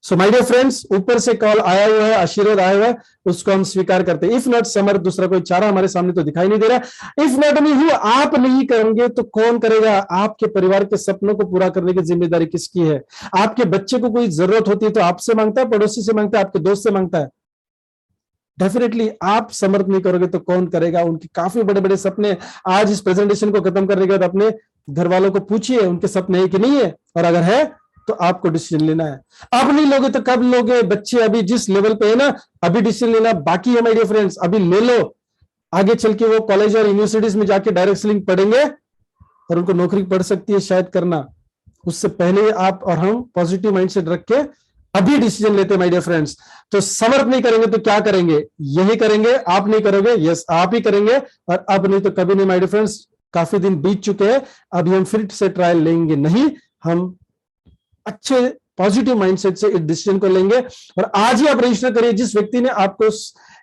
सो माय डियर फ्रेंड्स, ऊपर से कॉल आया हुआ है, आशीर्वाद आया हुआ है, उसको हम स्वीकार करते हैं। इफ नॉट समर्थ, दूसरा कोई चारा हमारे सामने तो दिखाई नहीं दे रहा। इफ नॉट मी हूं, आप नहीं करेंगे तो कौन करेगा? आपके परिवार के सपनों को पूरा करने की जिम्मेदारी किसकी है? आपके बच्चे को कोई जरूरत होती है तो आपसे मांगता है, पड़ोसी से मांगता है, आपके दोस्त से मांगता है। डेफिनेटली आप समर्थ नहीं करोगे तो कौन करेगा? उनके काफी बड़े बड़े सपने। आज इस प्रेजेंटेशन को खत्म करने के बाद अपने घर वालों को पूछिए उनके सपने है कि नहीं है, और अगर है तो आपको डिसीजन लेना है। अब नहीं लोगे तो कब लोगे? बच्चे अभी जिस लेवल पे है ना, अभी डिसीजन लेना बाकी है माय डियर फ्रेंड्स, अभी ले लो। आगे चल के वो कॉलेज और यूनिवर्सिटीज में जाके डायरेक्ट सेलिंग पढ़ेंगे और उनको नौकरी पड़ सकती है शायद करना। उससे पहले आप और हम पॉजिटिव माइंडसेट रख के अभी डिसीजन लेते हैं माय डियर फ्रेंड्स। तो समर्थ नहीं करेंगे तो क्या करेंगे? यही करेंगे। आप नहीं करोगे? यस, आप ही करेंगे, और अब नहीं तो कभी नहीं माय डियर फ्रेंड्स। काफी दिन बीत चुके हैं, अभी हम फिर से ट्रायल लेंगे नहीं, हम अच्छे पॉजिटिव माइंडसेट से इस डिसीजन को लेंगे। और आज ही आप रजिस्टर करिए। जिस व्यक्ति ने आपको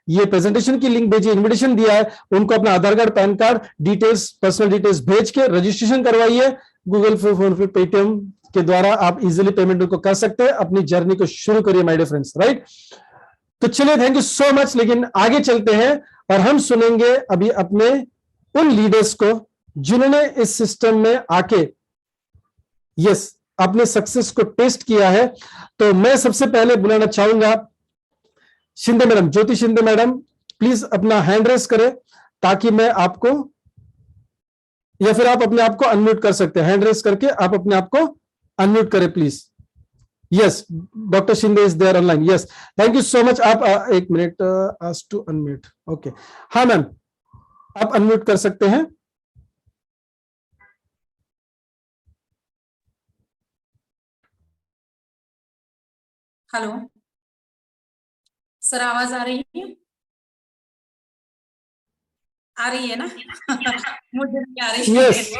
ये प्रेजेंटेशन की लिंक भेजी, इनविटेशन दिया है, उनको अपना Aadhaar card, PAN card details, personal details भेज के रजिस्ट्रेशन करवाइए। गूगल पे, फोन पे, पेटीएम के द्वारा आप इजीली पेमेंट को कर सकते हैं। अपनी जर्नी को शुरू करिए माय डियर फ्रेंड्स। राइट? तो चलिए, थैंक यू सो मच। लेकिन आगे चलते हैं और हम सुनेंगे अभी अपने उन लीडर्स को जिन्होंने इस सिस्टम में आके यस अपने सक्सेस को टेस्ट किया है। तो मैं सबसे पहले बुलाना चाहूंगा Shinde madam, Jyoti Shinde madam, please अपना हैंड रेस करें ताकि मैं आपको, या फिर आप अपने आप को अनम्यूट कर सकते हैं। हैंड रेस करके आप अपने आप को अनम्यूट करें please. Yes, doctor Shinde is there online. Yes, thank you so much. आप एक minute, ask to unmute. Okay, हाँ मैम, आप अनम्यूट कर सकते हैं। हेलो सर, आवाज आ रही है? आ रही है ना? मुझे नहीं आ रही है। यस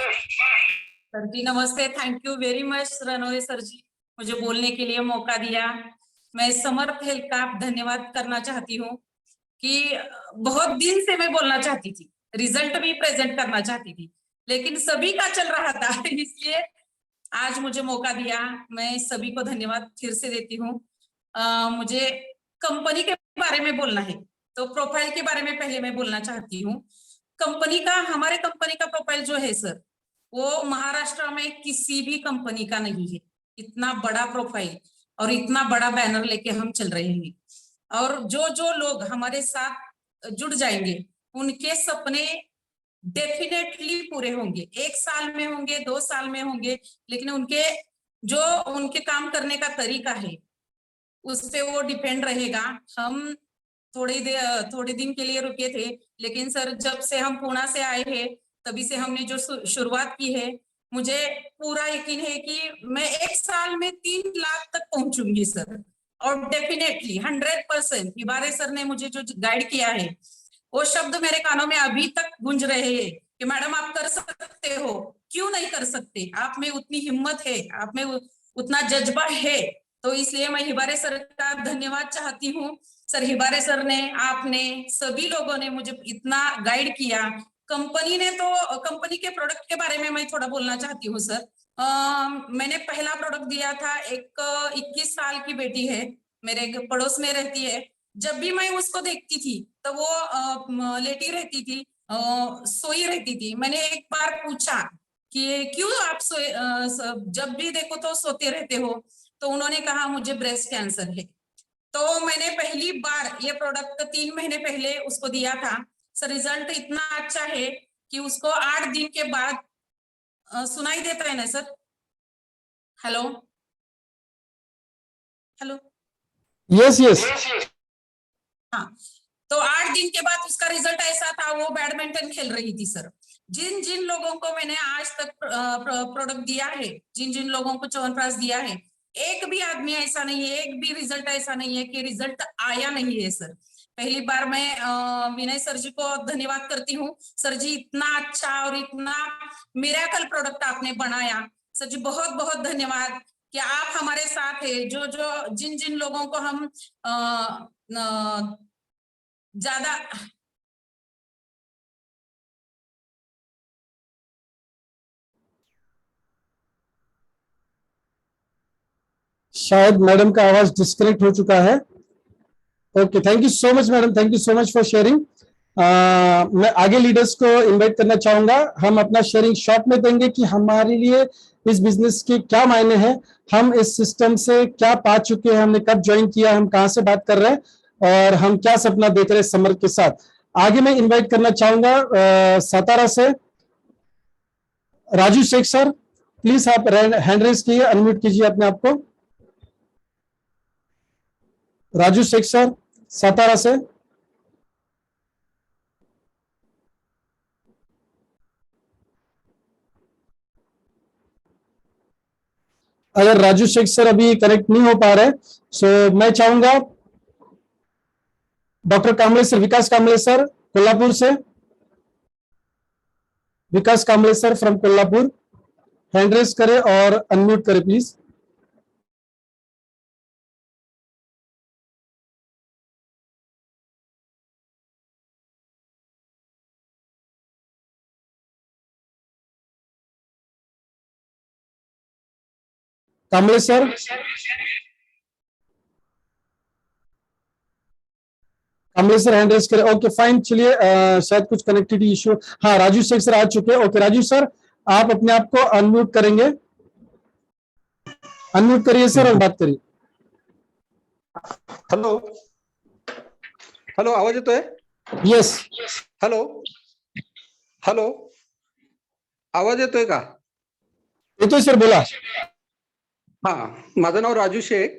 सर जी नमस्ते, थैंक यू वेरी मच रनोरे सर जी, मुझे बोलने के लिए मौका दिया। मैं समर्थ हेल्थ का धन्यवाद करना चाहती हूँ कि बहुत दिन से मैं बोलना चाहती थी, रिजल्ट भी प्रेजेंट करना चाहती थी, लेकिन सभी का चल रहा था इसलिए आज मुझे मौका दिया। मैं सभी को धन्यवाद फिर से देती हूँ। मुझे कंपनी के बारे में बोलना है, तो प्रोफाइल के बारे में पहले मैं बोलना चाहती हूँ। कंपनी का, हमारे कंपनी का प्रोफाइल जो है सर, वो महाराष्ट्र में किसी भी कंपनी का नहीं है। इतना बड़ा प्रोफाइल और इतना बड़ा बैनर लेके हम चल रहे हैं, और जो जो लोग हमारे साथ जुड़ जाएंगे उनके सपने डेफिनेटली पूरे होंगे। 1 साल में होंगे, 2 साल में होंगे, लेकिन उनके काम करने का तरीका है उस पे वो डिपेंड रहेगा। हम थोड़े दिन के लिए रुके थे, लेकिन सर जब से हम पुणे से आए हैं तभी से हमने जो शुरुआत की है, मुझे पूरा यकीन है कि मैं 1 साल में 3 लाख तक पहुंचूंगी सर। और डेफिनेटली 100% हिबारे सर ने मुझे जो गाइड किया है, वो शब्द मेरे कानों में अभी तक गूंज रहे हैं कि मैडम आप कर सकते हो, क्यों नहीं कर सकते, आप में उतनी हिम्मत है, आप में उतना जज्बा है। तो इसलिए मैं हिबारे सर का धन्यवाद चाहती हूँ। सर हिबारे सर ने, आपने, सभी लोगों ने मुझे इतना गाइड किया। कंपनी ने तो, कंपनी के प्रोडक्ट के बारे में मैं थोड़ा बोलना चाहती हूँ सर। मैंने पहला प्रोडक्ट दिया था, एक 21 साल की बेटी है, मेरे पड़ोस में रहती है। जब भी मैं उसको देखती थी तो वो लेटी रहती थी, सोई रहती थी। मैंने एक बार पूछा कि क्यों आप जब भी देखो तो सोते रहते हो, तो उन्होंने कहा मुझे ब्रेस्ट कैंसर है। तो मैंने पहली बार ये प्रोडक्ट 3 महीने पहले उसको दिया था सर। रिजल्ट इतना अच्छा है कि उसको 8 दिन के बाद सुनाई देता है ना sir? Hello hello. Yes yes. हाँ, तो 8 दिन के बाद उसका रिजल्ट ऐसा था, वो बैडमिंटन खेल रही थी सर। जिन जिन लोगों को मैंने आज तक प्रोडक्ट दिया है, जिन जिन लोगों को च्यवनप्राश दिया है, एक भी आदमी ऐसा नहीं है, एक भी रिजल्ट ऐसा नहीं है कि रिजल्ट आया नहीं है सर। पहली बार मैं विनय सर जी को धन्यवाद करती हूँ। सर जी इतना अच्छा और इतना मिरेकल प्रोडक्ट आपने बनाया। सर जी बहुत बहुत धन्यवाद कि आप हमारे साथ है। जो जो जिन जिन लोगों को हम ज्यादा, शायद मैडम का आवाज डिस्कनेक्ट हो चुका है। Okay, thank you so much madam, thank you so much for sharing. मैं आगे लीडर्स को इनवाइट करना चाहूंगा। हम अपना शेयरिंग शॉर्ट में देंगे कि हमारे लिए इस बिजनेस के क्या मायने हैं, हम इस सिस्टम से क्या पा चुके हैं, हमने कब ज्वाइन किया, हम कहां से बात कर रहे हैं और हम क्या सपना देख रहे हैं समर के साथ। आगे मैं इनवाइट करना चाहूंगा सातारा से राजू शेख सर। प्लीज आप हैंड रेज कीजिए, अनम्यूट कीजिए अपने आप को। राजू शेख सर सातारा से। अगर राजू शेख सर अभी कनेक्ट नहीं हो पा रहे, सो मैं चाहूंगा doctor Kamble sir, Vikas Kamble sir Kolhapur से। Vikas Kamble sir from Kolhapur, hand raise करें और अनम्यूट करें please. Kamble sir, Kamble sir hand raise करें। ओके फाइन, चलिए शायद कुछ कनेक्टिविटी इश्यू। हाँ, राजू शेख सर आ चुके हैं। ओके राजू सर, आप अपने आप को अनम्यूट करेंगे, अनम्यूट करिए सर और बात करिए। हॅलो हॅलो, आवाज येतोय? यस हॅलो हॅलो, आवाज येतोय का? येतोय सर, बोला। हा, माझं नाव राजू शेख,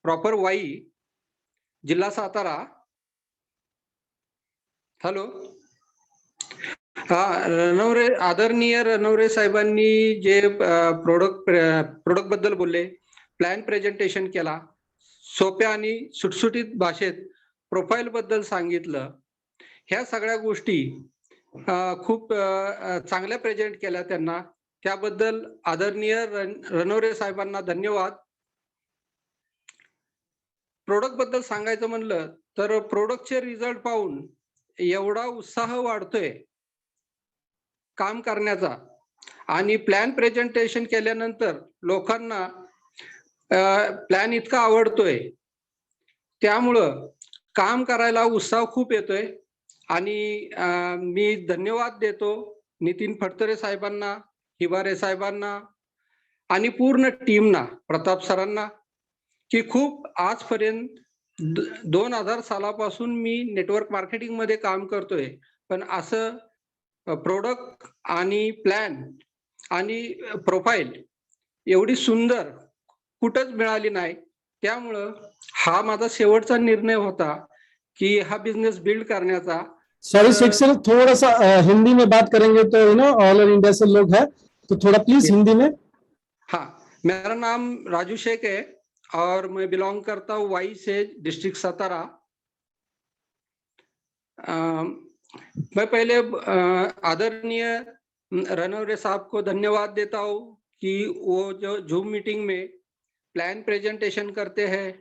प्रॉपर वाई, जिल्हा सातारा. हॅलो. हा, रणवरे, आदरणीय रणवरे साहेबांनी जे प्रोडक्ट बद्दल बोलले, प्लॅन प्रेझेंटेशन केला, सोप्या आणि सुटसुटीत भाषेत प्रोफाईल बद्दल सांगितलं, ह्या सगळ्या गोष्टी खूप चांगल्या प्रेझेंट केल्या त्यांना, त्याबद्दल आदरणीय रणवरे साहेबांना धन्यवाद. प्रोडक्ट बद्दल सांगायचं म्हणलं तर प्रोडक्टचे रिझल्ट पाहून एवढा उत्साह वाढतोय काम करण्याचा, आणि प्लॅन प्रेझेंटेशन केल्यानंतर लोकांना प्लॅन इतका आवडतोय त्यामुळं काम करायला उत्साह खूप येतोय आणि मी धन्यवाद देतो नितीन फडतरे साहेबांना, हिबारे साहेबांना आणि पूर्ण टीमना, प्रताप सरांना, की खूप आजपर्यंत 2000 सालापासून मी नेटवर्क मार्केटिंग मध्ये काम करतोय, पण असं प्रोडक्ट आणि प्लॅन आणि प्रोफाईल एवढी सुंदर कुठंच मिळाली नाही. त्यामुळं हा माझा शेवटचा निर्णय होता की हा बिझनेस बिल्ड करण्याचा. सॉरी शेख सर, थोड़ा सा हिंदी में बात करेंगे तो ऑल ओवर इंडिया से लोग हैं, तो थोड़ा प्लीज हिंदी में। हाँ, मेरा नाम राजू शेख है और मैं बिलोंग करता हूँ वाई से, डिस्ट्रिक्ट सतारा। मैं पहले आदरणीय रणवरे साहब को धन्यवाद देता हूँ कि वो जो जूम मीटिंग में प्लान प्रेजेंटेशन करते हैं,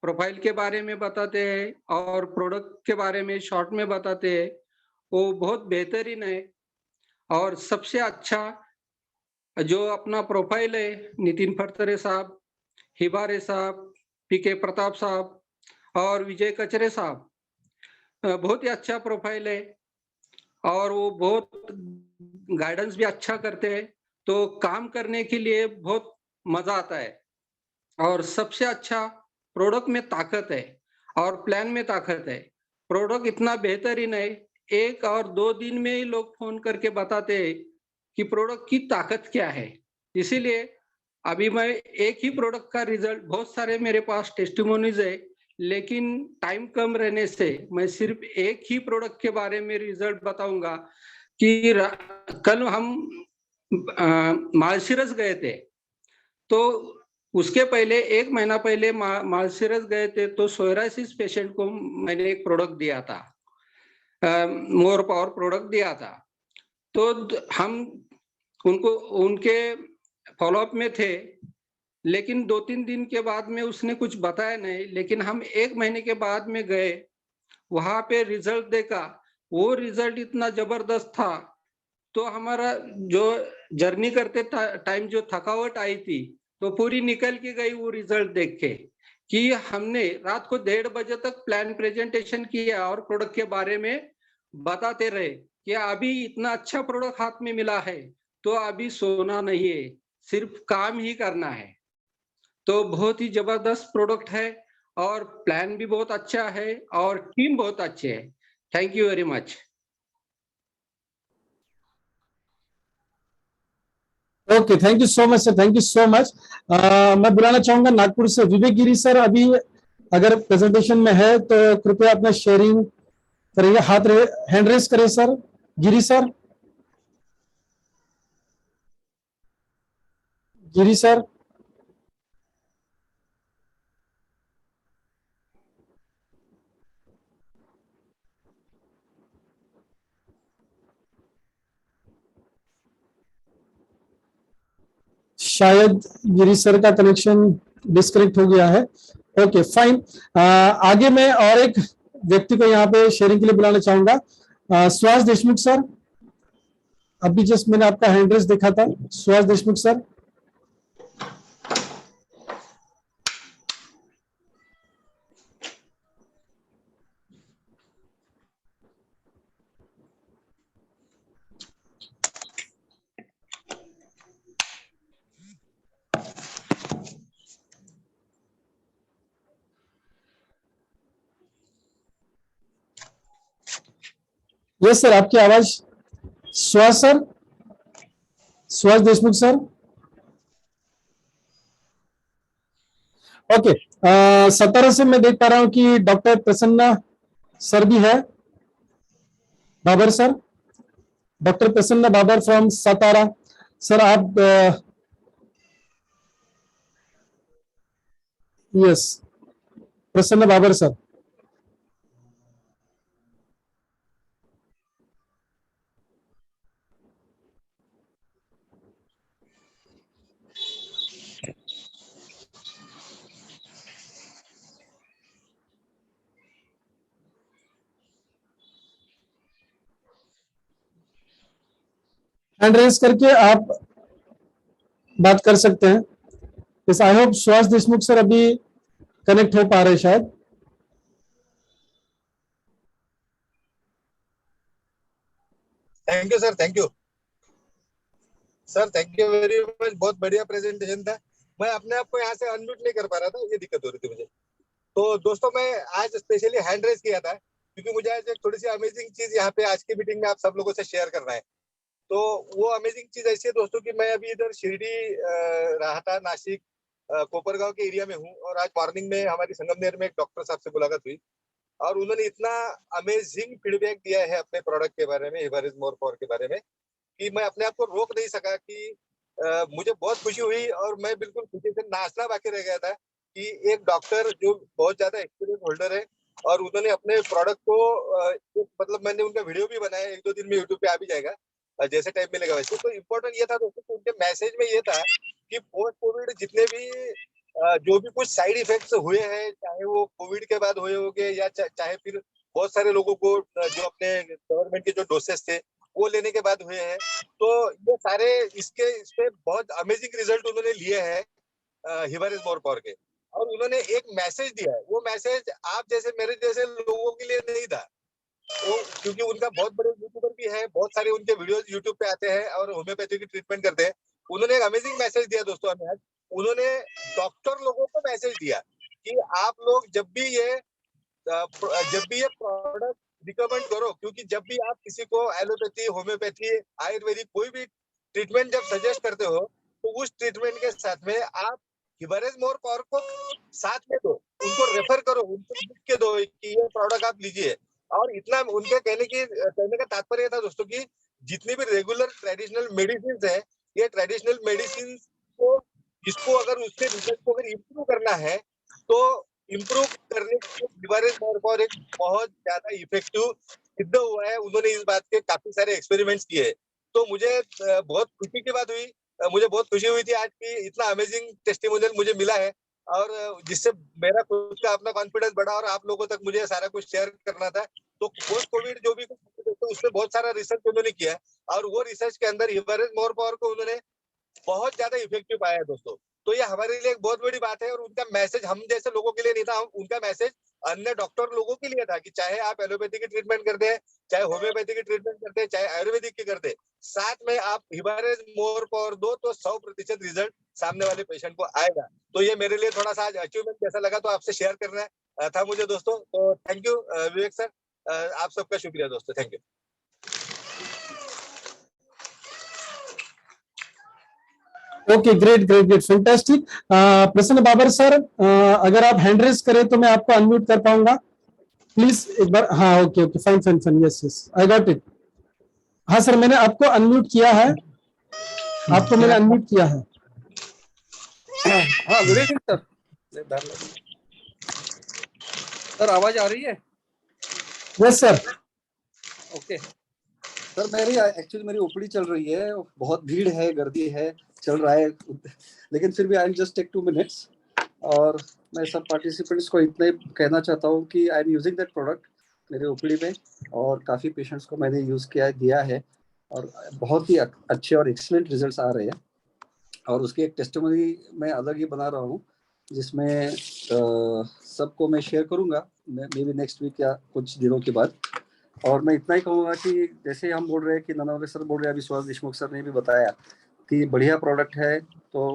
प्रोफाइल के बारे में बताते हैं और प्रोडक्ट के बारे में शॉर्ट में बताते हैं, वो बहुत बेहतरीन है। और सबसे अच्छा जो अपना प्रोफाइल है, नितिन फडतरे साहब, हिबारे साहब, पीके प्रताप साहब और विजय कचरे साहब, बहुत ही अच्छा प्रोफाइल है और वो बहुत गाइडेंस भी अच्छा करते हैं, तो काम करने के लिए बहुत मजा आता है। और सबसे अच्छा प्रोडक्ट में ताकत है और प्लान में ताकत है। प्रोडक्ट इतना बेहतरीन है, 1 और 2 दिन में ही लोग फोन करके बताते हैं कि प्रोडक्ट की ताकत क्या है। इसीलिए अभी मैं एक ही प्रोडक्ट का रिजल्ट, बहुत सारे मेरे पास टेस्टिमोनीज है, लेकिन टाइम कम रहने से मैं सिर्फ एक ही प्रोडक्ट के बारे में रिजल्ट बताऊंगा कि कल हम मालशीरस गए थे, तो उसके पहले 1 महीना पहले मालशीरस गए थे, तो सोरायसिस पेशेंट को मैंने एक प्रोडक्ट दिया था, मोर पावर प्रोडक्ट दिया था। तो हम उनको उनके फॉलोअप में थे, लेकिन 2-3 दिन के बाद में उसने कुछ बताया नहीं, लेकिन हम 1 महीने के बाद में गए, वहां पे रिजल्ट देखा, वो रिजल्ट इतना जबरदस्त था, तो हमारा जो जर्नी करते टाइम जो थकावट आई थी, तो पूरी निकल के गई वो रिजल्ट देख के, कि हमने रात को 1:30 बजे तक प्लान प्रेजेंटेशन किया और प्रोडक्ट के बारे में बताते रहे कि अभी इतना अच्छा प्रोडक्ट हाथ में मिला है, तो अभी सोना नहीं है, सिर्फ काम ही करना है। तो बहुत ही जबरदस्त प्रोडक्ट है और प्लान भी बहुत अच्छा है और टीम बहुत अच्छे है। Thank you very much. Okay, thank you so much sir, thank you so much. मैं बुलाना चाहूंगा नागपुर से विवेक गिरी सर, अभी अगर प्रेजेंटेशन में है तो कृपया अपना शेयरिंग करिएगा, हैंड रेस करें सर, गिरी सर, गिरी सर। शायद गिरी सर का कनेक्शन डिस्कनेक्ट हो गया है। ओके फाइन, आगे मैं और एक व्यक्ति को यहाँ पे शेयरिंग के लिए बुलाना चाहूंगा, सुहास देशमुख सर। अभी जस्ट मैंने आपका हैंड रेस देखा था, Suhas Deshmukh sir. Yes sir, आपकी आवाज। Suhas sir, Suhas Deshmukh sir. Okay, Satara से मैं देख पा रहा हूं कि डॉक्टर प्रसन्ना सर भी है, Babar sir, doctor Prasanna Babar from Satara sir. आप yes, Prasanna Babar sir. Hand raise करके आप बात कर सकते हैं। I hope Suhas Deshmukh sir अभी कनेक्ट हो पा रहे हैं शायद। Thank you sir, thank you sir, thank you very much. बहुत बढ़िया प्रेजेंटेशन था। मैं अपने आप को यहाँ से अनम्यूट नहीं कर पा रहा था, ये दिक्कत हो रही थी मुझे। तो दोस्तों, मैं आज स्पेशली हैंड रेज किया था क्योंकि मुझे आज एक थोड़ी सी अमेजिंग चीज यहाँ पे आज की मीटिंग में आप सब लोगों से शेयर करना है। तो वो अमेजिंग चीज ऐसी है दोस्तों कि मैं अभी इधर शिरडी रहा था, नासिक कोपरगांव के एरिया में हूँ, और आज मॉर्निंग में हमारी संगमनेर में एक डॉक्टर साहब से मुलाकात हुई और उन्होंने इतना अमेजिंग फीडबैक दिया है अपने प्रोडक्ट के बारे में, हिबारिज मोर पावर के बारे में, कि मैं अपने आप को रोक नहीं सका कि मुझे बहुत खुशी हुई और मैं बिल्कुल खुशी से नाचना बाकी रह गया था कि एक डॉक्टर जो बहुत ज्यादा एक्सपीरियंस होल्डर है और उन्होंने अपने प्रोडक्ट को मतलब मैंने उनका वीडियो भी बनाया, 1-2 दिन में यूट्यूब पे आ भी जाएगा जैसे टाइम मिलेगा वैसे। तो इम्पोर्टेंट ये था दोस्तों कि उनके मैसेज में ये था कि पोस्ट कोविड जितने भी जो भी कुछ साइड इफेक्ट्स हुए हैं, चाहे वो कोविड के बाद हुए होंगे या चाहे फिर बहुत सारे लोगों को जो अपने गवर्नमेंट के जो डोसेस थे वो लेने के बाद हुए हैं, तो ये सारे इसके बहुत अमेजिंग रिजल्ट उन्होंने लिए हैं हिबारिज मोर पावर के। और उन्होंने एक मैसेज दिया है, वो मैसेज आप जैसे मेरे जैसे लोगों के लिए नहीं था वो, क्योंकि उनका बहुत बड़े यूट्यूबर भी है, बहुत सारे उनके वीडियोस यूट्यूब पे आते हैं और होम्योपैथी की ट्रीटमेंट करते हैं। उन्होंने एक अमेजिंग मैसेज दिया दोस्तों हमें आज। उन्होंने डॉक्टर लोगों को मैसेज दिया कि आप लोग जब भी ये प्रोडक्ट रिकमेंड करो, क्योंकि जब भी आप किसी को एलोपैथी, होम्योपैथी, आयुर्वेदिक कोई भी ट्रीटमेंट जब सजेस्ट करते हो तो उस ट्रीटमेंट के साथ में आप हिबारिज मोर पावर को साथ में दो, उनको रेफर करो, उनको लिख के दो कि ये प्रोडक्ट आप लीजिए। और इतना उनके कहने का तात्पर्य था दोस्तों कि जितनी भी रेगुलर ट्रेडिशनल मेडिसिन है, ये ट्रेडिशनल मेडिसिन को इसको अगर उसके रिजल्ट को अगर इम्प्रूव करना है तो इम्प्रूव करने के लिए हिबारिज मोर पावर एक बहुत ज्यादा इफेक्टिव सिद्ध हुआ है। उन्होंने इस बात के काफी सारे एक्सपेरिमेंट्स किए। तो मुझे बहुत खुशी की बात हुई, मुझे बहुत खुशी हुई थी आज की इतना अमेजिंग टेस्टिमोनियल मुझे मिला है, और जिससे मेरा खुद का अपना कॉन्फिडेंस बढ़ा और आप लोगों तक मुझे सारा कुछ शेयर करना था। तो पोस्ट कोविड जो भी उसमें बहुत सारा रिसर्च उन्होंने किया है और वो रिसर्च के अंदर हिबारिज मोर पावर को उन्होंने बहुत ज्यादा इफेक्टिव पाया है दोस्तों। तो ये हमारे लिए एक बहुत बड़ी बात है और उनका मैसेज हम जैसे लोगों के लिए नहीं था, उनका मैसेज अन्य डॉक्टर लोगों के लिए था कि चाहे आप एलोपैथी की ट्रीटमेंट करते हैं, चाहे होम्योपैथी की ट्रीटमेंट करते हैं, चाहे आयुर्वेदिक की करते हैं, साथ में आप हिबारिज मोर पावर दो तो 100% रिजल्ट सामने वाले पेशेंट को आएगा। तो ये मेरे लिए थोड़ा सा आज अचीवमेंट जैसा लगा, तो आपसे शेयर करना था मुझे दोस्तों। तो थैंक यू विवेक सर, आप सबका शुक्रिया दोस्तों, thank you. Okay, great great great, fantastic. प्रसन्न बाबर सर, अगर आप हैंड रेज करें तो मैं आपको अनम्यूट कर पाऊंगा प्लीज एक बार। हाँ, okay okay, fine fine fine, yes yes, I got it. हाँ सर, मैंने आपको अनम्यूट किया है, आपको मैंने अनम्यूट किया है। हाँ, गुड इवनिंग सर। सर आवाज आ रही है? Yes sir. ओके सर, मेरी ओपीडी चल रही है, बहुत भीड़ है, गर्दी है, चल रहा है, लेकिन फिर भी I am just take 2 minutes. और मैं सब पार्टिसिपेंट्स को इतना ही कहना चाहता हूँ कि I am using that product मेरे ओपीडी में, और काफ़ी पेशेंट्स को मैंने यूज़ दिया है और बहुत ही अच्छे और एक्सीलेंट रिजल्ट्स आ रहे हैं। और उसकी एक टेस्टिमोनी मैं अलग ही बना रहा हूँ जिसमें सबको मैं शेयर करूँगा मे बी नेक्स्ट वीक या कुछ दिनों के बाद। और मैं इतना ही कहूँगा कि जैसे हम बोल रहे हैं कि ननौरे सर बोल रहे हैं, अभी सुभाष देशमुख सर ने भी बताया कि बढ़िया प्रोडक्ट है, तो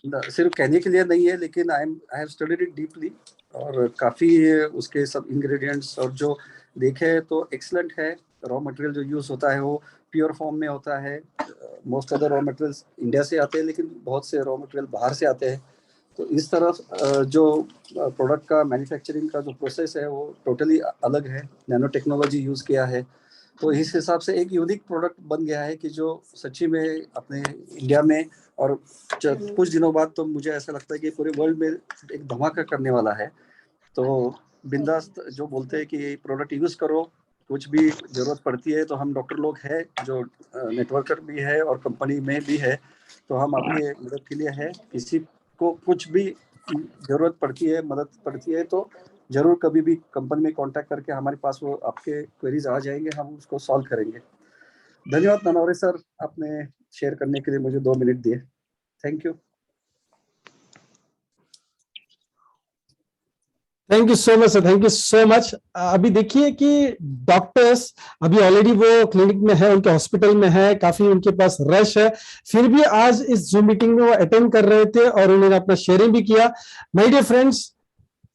सिर्फ कहने के लिए नहीं है, लेकिन I have studied it deeply और काफ़ी उसके सब इंग्रेडिएंट्स और जो देखे तो एक्सीलेंट है। रॉ मटेरियल जो यूज़ होता है वो प्योर फॉर्म में होता है। Most of the raw materials India से आते हैं, लेकिन बहुत से रॉ मटेरियल बाहर से आते हैं। तो इस तरफ जो प्रोडक्ट का मैन्युफैक्चरिंग का जो प्रोसेस है वो टोटली अलग है, नैनो टेक्नोलॉजी यूज़ किया है। तो इस हिसाब से एक यूनिक प्रोडक्ट बन गया है कि जो सच्ची में अपने इंडिया में और कुछ दिनों बाद तो मुझे ऐसा लगता है कि पूरे वर्ल्ड में एक धमाका करने वाला है। तो बिंदास जो बोलते हैं कि ये प्रोडक्ट यूज़ करो, कुछ भी ज़रूरत पड़ती है तो हम डॉक्टर लोग हैं जो नेटवर्कर भी है और कंपनी में भी है, तो हम आपके मदद के लिए है। किसी को कुछ भी ज़रूरत पड़ती है, मदद पड़ती है, तो ज़रूर कभी भी कंपनी में कांटेक्ट करके हमारे पास वो आपके क्वेरीज आ जाएंगे, हम उसको सॉल्व करेंगे। धन्यवाद ननौरे सर, आपने शेयर करने के लिए मुझे 2 मिनट दिए। Thank you. Thank you so much sir, thank you so much. अभी देखिए कि डॉक्टर्स अभी ऑलरेडी वो क्लिनिक में है, उनके हॉस्पिटल में है, काफी उनके पास रश है, फिर भी आज इस जूम मीटिंग में वो अटेंड कर रहे थे और उन्होंने अपना शेयरिंग भी किया। माय डियर फ्रेंड्स,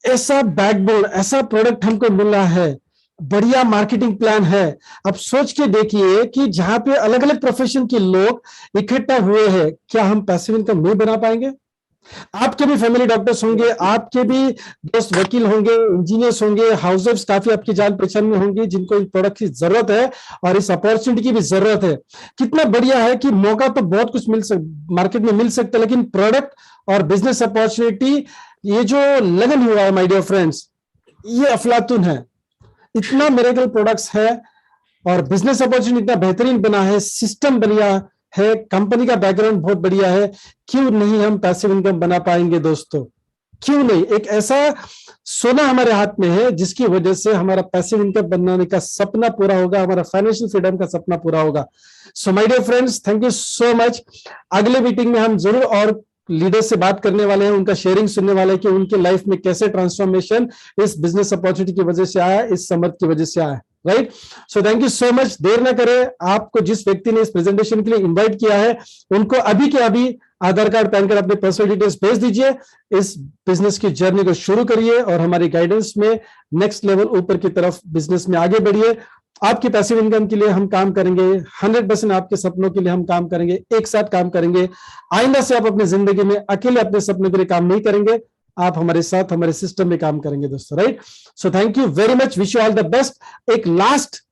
ऐसा बैकबोन, ऐसा प्रोडक्ट हमको मिला है, बढ़िया मार्केटिंग प्लान है। अब सोच के देखिए कि जहां पे अलग अलग प्रोफेशन के लोग इकट्ठा हुए हैं, क्या हम पैसिव इनकम नहीं बना पाएंगे? आपके भी फैमिली डॉक्टर्स होंगे, आपके भी दोस्त वकील होंगे, इंजीनियर्स होंगे, हाउस वाइफ्स काफी आपकी जान पहचान में होंगी जिनको इस प्रोडक्ट की जरूरत है और इस अपॉर्चुनिटी की भी जरूरत है। कितना बढ़िया है कि मौका तो बहुत कुछ मार्केट में मिल सकता है, लेकिन प्रोडक्ट और बिजनेस अपॉर्चुनिटी, ये जो लगन हुआ है माय डियर फ्रेंड्स, ये अफलातून है। इतना मिरेकल प्रोडक्ट्स है और बिजनेस अपॉर्चुनिटी इतना बेहतरीन बना है, सिस्टम बढ़िया है, कंपनी का बैकग्राउंड बहुत बढ़िया है। क्यों नहीं हम पैसिव इनकम बना पाएंगे दोस्तों? क्यों नहीं? एक ऐसा सोना हमारे हाथ में है जिसकी वजह से हमारा पैसिव इनकम बनाने का सपना पूरा होगा, हमारा फाइनेंशियल फ्रीडम का सपना पूरा होगा। So my dear friends, thank you so much. अगले मीटिंग में हम जरूर और लीडर्स से बात करने वाले हैं, उनका शेयरिंग सुनने वाले हैं कि उनके लाइफ में कैसे ट्रांसफॉर्मेशन इस बिजनेस अपॉर्चुनिटी की वजह से आया, इस समर्थ की वजह से आया। Right, so thank you so much. देर ना करें, आपको जिस व्यक्ति ने इस प्रेजेंटेशन के लिए इनवाइट किया है उनको अभी के अभी आधार कार्ड, पैन कार्ड, अपने पर्सनल डिटेल्स भेज दीजिए। इस बिजनेस की जर्नी को शुरू करिए और हमारी गाइडेंस में नेक्स्ट लेवल ऊपर की तरफ बिजनेस में आगे बढ़िए। आपकी पैसिव इनकम के लिए हम काम करेंगे, 100% आपके सपनों के लिए हम काम करेंगे, एक साथ काम करेंगे। आइंदा से आप अपनी जिंदगी में अकेले अपने सपनों के लिए काम नहीं करेंगे, आप हमारे साथ हमारे सिस्टम में काम करेंगे दोस्तों। Right, so thank you very much, wish you all the best. एक लास्ट